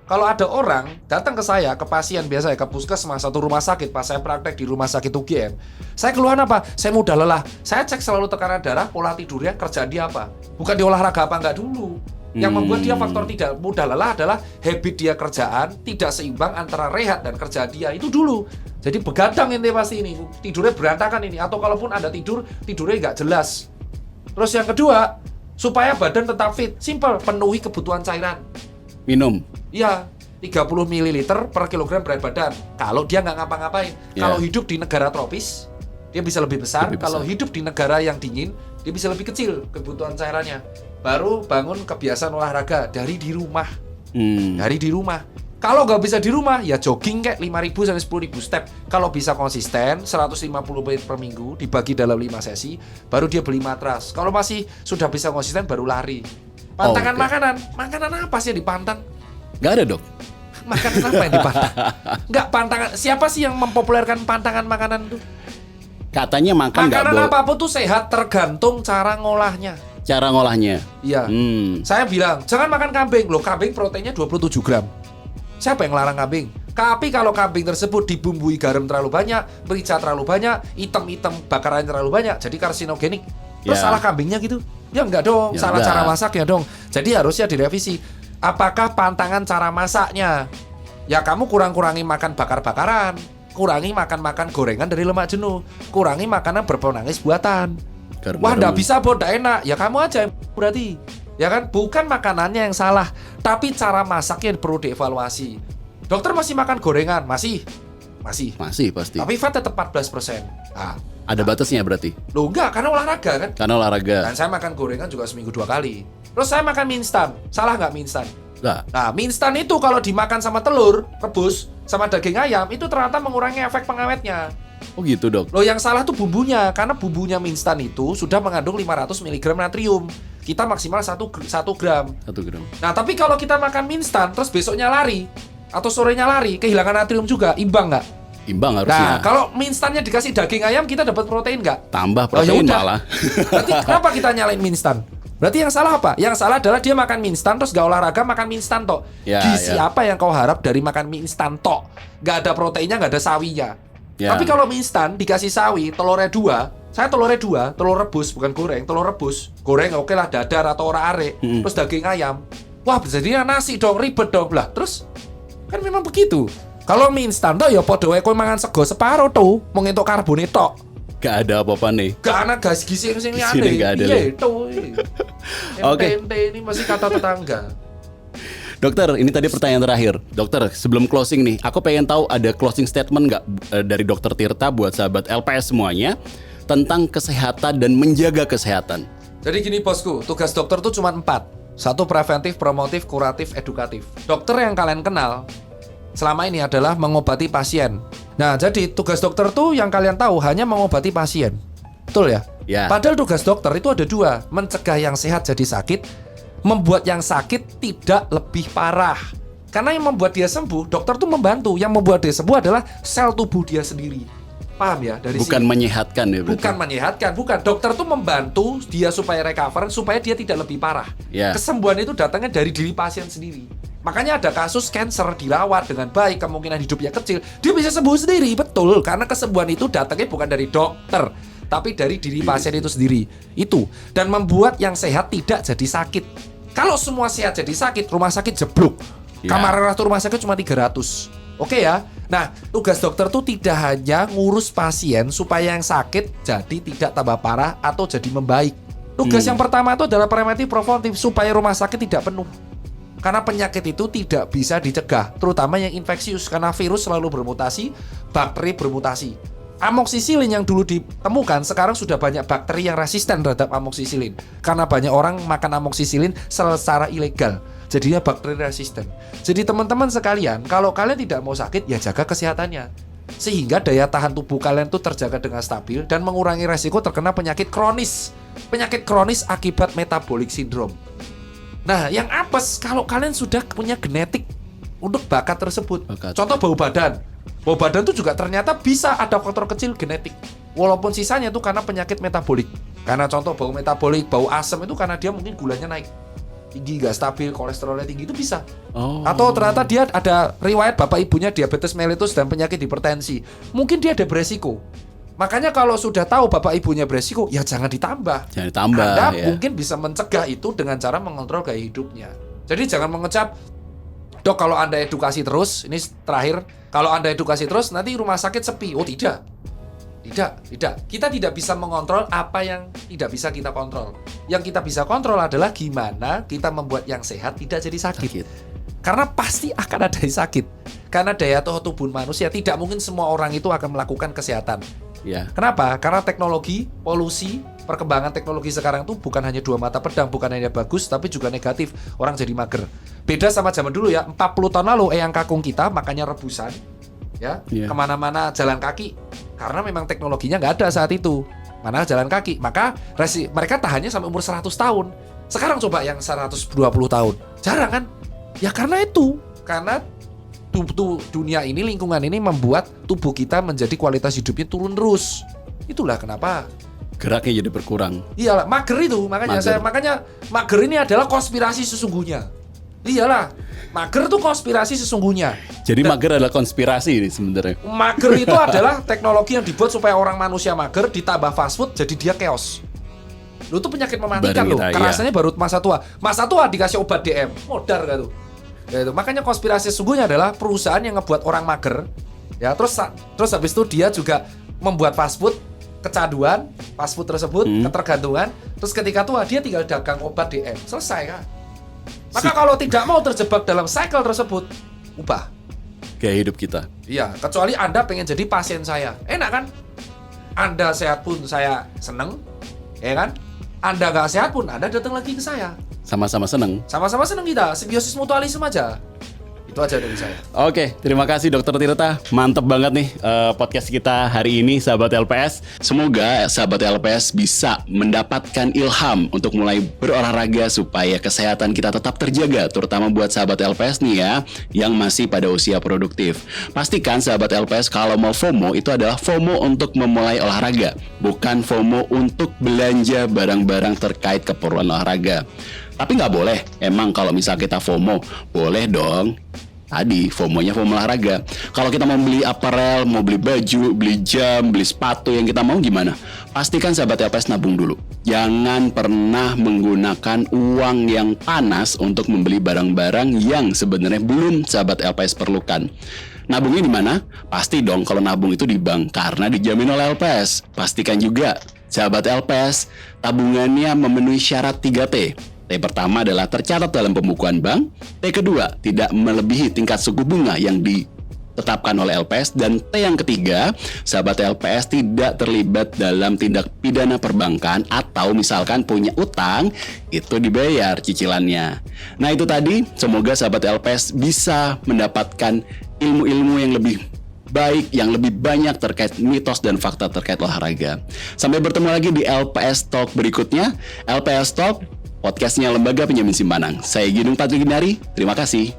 Kalau ada orang datang ke saya, ke pasien biasa ya, ke puskesmas atau rumah sakit, pas saya praktek di rumah sakit UGM, saya keluhan apa? Saya mudah lelah. Saya cek selalu tekanan darah, pola tidurnya, kerjaan dia apa. Bukan di olahraga apa enggak dulu. Yang membuat dia faktor tidak mudah lelah adalah habit dia kerjaan tidak seimbang antara rehat dan kerjaan dia itu dulu. Jadi begadang ini pasti ini, tidurnya berantakan ini. Atau kalaupun Anda tidur, tidurnya nggak jelas. Terus yang kedua, supaya badan tetap fit, simple, penuhi kebutuhan cairan. Minum. Iya, 30 ml per kilogram berat badan. Kalau dia nggak ngapa-ngapain. Ya. Kalau hidup di negara tropis, dia bisa lebih besar. Kalau hidup di negara yang dingin, dia bisa lebih kecil kebutuhan cairannya. Baru bangun kebiasaan olahraga dari di rumah. Dari di rumah. Kalau nggak bisa di rumah, ya jogging kayak 5.000 sampai 10.000 step. Kalau bisa konsisten, 150 menit per minggu dibagi dalam 5 sesi, baru dia beli matras. Kalau masih sudah bisa konsisten, baru lari. Pantangan makanan apa sih yang dipantang? Nggak ada, Dok. Makanan apa yang dipantang? Nggak pantangan. Siapa sih yang mempopulerkan pantangan makanan itu? Katanya makan nggak Makanan boleh. apapun tuh sehat tergantung cara ngolahnya. Cara ngolahnya. Iya. Saya bilang, jangan makan kambing. Loh, kambing proteinnya 27 gram. Siapa yang larang kambing? Tapi kalau kambing tersebut dibumbui garam terlalu banyak, merica terlalu banyak, item-item bakaran terlalu banyak, jadi karsinogenik. Terus Ya. salah kambingnya gitu? Ya enggak dong, Ya salah enggak. cara masaknya dong. Jadi harusnya direvisi. Apakah pantangan cara masaknya? Ya kamu kurang-kurangi makan bakar-bakaran, kurangi makan-makan gorengan dari lemak jenuh, kurangi makanan berpenangis buatan. Wah, enggak bisa, Bo, enggak enak. Ya kamu aja yang berarti. Ya kan, bukan makanannya yang salah, tapi cara masaknya yang perlu dievaluasi. Dokter masih makan gorengan, masih. Masih pasti. Tapi fat tetap 14%. Ada batasnya berarti. Loh enggak, karena olahraga kan. Karena olahraga. Dan saya makan gorengan juga seminggu 2 kali. Terus saya makan mie instan. Salah nggak mie instan? Nggak. Nah, mie instan itu kalau dimakan sama telur rebus sama daging ayam itu ternyata mengurangi efek pengawetnya. Oh gitu, Dok. Loh, yang salah tuh bumbunya, karena bumbunya mie instan itu sudah mengandung 500 mg natrium. Kita maksimal 1 gram. 1 gram. Nah, tapi kalau kita makan mie instan terus besoknya lari atau sorenya lari, kehilangan natrium juga, imbang nggak? Imbang harusnya. Nah, kalau mie instannya dikasih daging ayam, kita dapat protein nggak? Tambah Oh, ya protein udah. malah. Berarti kenapa kita nyalain mie instan? Berarti yang salah apa? Yang salah adalah dia makan mie instan terus gak olahraga makan mie instan tok. Ya, Gizi ya. apa yang kau harap dari makan mie instan tok? Gak ada proteinnya, gak ada sawinya. Ya. Tapi kalau mie instan dikasih sawi, telurnya 2, saya telurnya 2, telur rebus bukan goreng, telur rebus. Goreng oke lah, dadar atau ora-are, terus daging ayam. Wah, jadinya nasi dong, ribet dong. Lah, terus kan memang begitu. Kalau mie instan tok ya padha wae kowe mangan sego separo tuh, mau ngentuk karbone tok. Gak ada apa-apa nih. Gak ada gas gizi yang sing Gizi liane. nggak ada, Iya, Le. itu. Oke. Ente ini masih kata tetangga. Dokter, ini tadi pertanyaan terakhir. Dokter, sebelum closing nih, aku pengen tahu ada closing statement nggak dari Dokter Tirta buat sahabat LPS semuanya tentang kesehatan dan menjaga kesehatan. Jadi gini bosku, tugas dokter tuh cuma 4. 1 preventif, promotif, kuratif, edukatif. Dokter yang kalian kenal selama ini adalah mengobati pasien. Nah, jadi tugas dokter tuh yang kalian tahu hanya mengobati pasien. Betul ya? Ya. Padahal tugas dokter itu ada 2, mencegah yang sehat jadi sakit, membuat yang sakit tidak lebih parah. Karena yang membuat dia sembuh, dokter tuh membantu. Yang membuat dia sembuh adalah sel tubuh dia sendiri. Paham ya? Dari Bukan sini. menyehatkan ya berarti. Bukan menyehatkan, bukan. Dokter tuh membantu dia supaya recover, supaya dia tidak lebih parah. Ya. Kesembuhan itu datangnya dari diri pasien sendiri. Makanya ada kasus cancer dirawat dengan baik, kemungkinan hidupnya kecil, dia bisa sembuh sendiri, betul. Karena kesembuhan itu datangnya bukan dari dokter, tapi dari diri pasien itu sendiri. Itu. Dan membuat yang sehat tidak jadi sakit. Kalau semua sehat jadi sakit, rumah sakit jeblok. Ya. Kamar rawat rumah sakit cuma 300. Oke ya. Nah, tugas dokter tuh tidak hanya ngurus pasien supaya yang sakit jadi tidak tambah parah atau jadi membaik. Tugas yang pertama itu adalah preventif promotif supaya rumah sakit tidak penuh. Karena penyakit itu tidak bisa dicegah, terutama yang infeksius karena virus selalu bermutasi, bakteri bermutasi. Amoksisilin yang dulu ditemukan sekarang sudah banyak bakteri yang resisten terhadap amoksisilin. Karena banyak orang makan amoksisilin secara ilegal. Jadinya bakteri resisten. Jadi teman-teman sekalian, kalau kalian tidak mau sakit, ya jaga kesehatannya. Sehingga daya tahan tubuh kalian tuh terjaga dengan stabil dan mengurangi resiko terkena penyakit kronis. Penyakit kronis akibat metabolic syndrome. Nah, yang apes kalau kalian sudah punya genetik untuk bakat tersebut. Bakat. Contoh bau badan. Bau badan tuh juga ternyata bisa ada faktor kecil genetik. Walaupun sisanya itu karena penyakit metabolik. Karena contoh bau metabolik, bau asam itu karena dia mungkin gulanya naik. Tinggi, gak stabil, kolesterolnya tinggi itu bisa. Atau ternyata dia ada riwayat bapak ibunya diabetes mellitus dan penyakit hipertensi. Mungkin dia ada beresiko. Makanya kalau sudah tahu bapak ibunya beresiko, ya jangan ditambah. Jangan ditambah. Anda mungkin bisa mencegah itu dengan cara mengontrol gaya hidupnya. Jadi jangan mengecap, dok kalau Anda edukasi terus, ini terakhir, kalau Anda edukasi terus nanti rumah sakit sepi. Oh tidak. Kita tidak bisa mengontrol apa yang tidak bisa kita kontrol. Yang kita bisa kontrol adalah gimana kita membuat yang sehat tidak jadi sakit. Karena pasti akan ada yang sakit. Karena daya tahan tubuh manusia tidak mungkin semua orang itu akan melakukan kesehatan. Ya. Kenapa? Karena teknologi, polusi, perkembangan teknologi sekarang tuh bukan hanya dua mata pedang, bukan hanya bagus tapi juga negatif. Orang jadi mager. Beda sama zaman dulu ya, 40 tahun lalu eyang kakung kita makanya rebusan. Ya, kemana-mana jalan kaki. Karena memang teknologinya nggak ada saat itu. Mana jalan kaki. Maka mereka tahannya sampai umur 100 tahun. Sekarang coba yang 120 tahun. Jarang kan? Ya karena itu. Karena dunia ini, lingkungan ini membuat tubuh kita menjadi kualitas hidupnya turun terus. Itulah kenapa geraknya jadi berkurang. Iyalah, mager itu. Makanya mager ini adalah konspirasi sesungguhnya. Iyalah, mager itu konspirasi sesungguhnya. Jadi mager adalah konspirasi ini sebenarnya. Mager itu adalah teknologi yang dibuat supaya orang manusia mager ditambah fast food jadi dia chaos. Lu tuh penyakit mematikan loh. Kerasanya baru masa tua. Masa tua dikasih obat DM, modar gak tuh? Ya, itu. Makanya konspirasi sesungguhnya adalah perusahaan yang ngebuat orang mager. Ya, terus habis itu dia juga membuat fast food, kecanduan fast food tersebut, ketergantungan. Terus ketika tua dia tinggal dagang obat DM, selesai kan? Maka kalau tidak mau terjebak dalam cycle tersebut, ubah gaya hidup kita. Iya, kecuali Anda pengen jadi pasien saya. Enak kan? Anda sehat pun saya seneng, ya kan? Anda gak sehat pun Anda datang lagi ke saya. Sama-sama seneng. Sama-sama seneng kita, simbiosis mutualisme aja. Itu aja dari saya. Oke, terima kasih Dokter Tirta. Mantep banget nih podcast kita hari ini, sahabat LPS. Semoga sahabat LPS bisa mendapatkan ilham untuk mulai berolahraga supaya kesehatan kita tetap terjaga, terutama buat sahabat LPS nih ya, yang masih pada usia produktif. Pastikan sahabat LPS kalau mau FOMO itu adalah FOMO untuk memulai olahraga, bukan FOMO untuk belanja barang-barang terkait keperluan olahraga. Tapi nggak boleh, emang kalau misal kita FOMO, boleh dong. Tadi FOMO-nya FOMO olahraga. Kalau kita mau beli apparel, mau beli baju, beli jam, beli sepatu yang kita mau gimana? Pastikan sahabat LPS nabung dulu. Jangan pernah menggunakan uang yang panas untuk membeli barang-barang yang sebenarnya belum sahabat LPS perlukan. Nabungnya di mana? Pasti dong kalau nabung itu di bank karena dijamin oleh LPS. Pastikan juga sahabat LPS tabungannya memenuhi syarat 3T. T pertama adalah tercatat dalam pembukuan bank. T kedua, tidak melebihi tingkat suku bunga yang ditetapkan oleh LPS. Dan T yang ketiga, sahabat LPS tidak terlibat dalam tindak pidana perbankan atau misalkan punya utang, itu dibayar cicilannya. Nah itu tadi, semoga sahabat LPS bisa mendapatkan ilmu-ilmu yang lebih baik, yang lebih banyak terkait mitos dan fakta terkait olahraga. Sampai bertemu lagi di LPS Talk berikutnya. LPS Talk, podcastnya Lembaga Penjamin Simpanan. Saya Ginung Patri Ginari, terima kasih.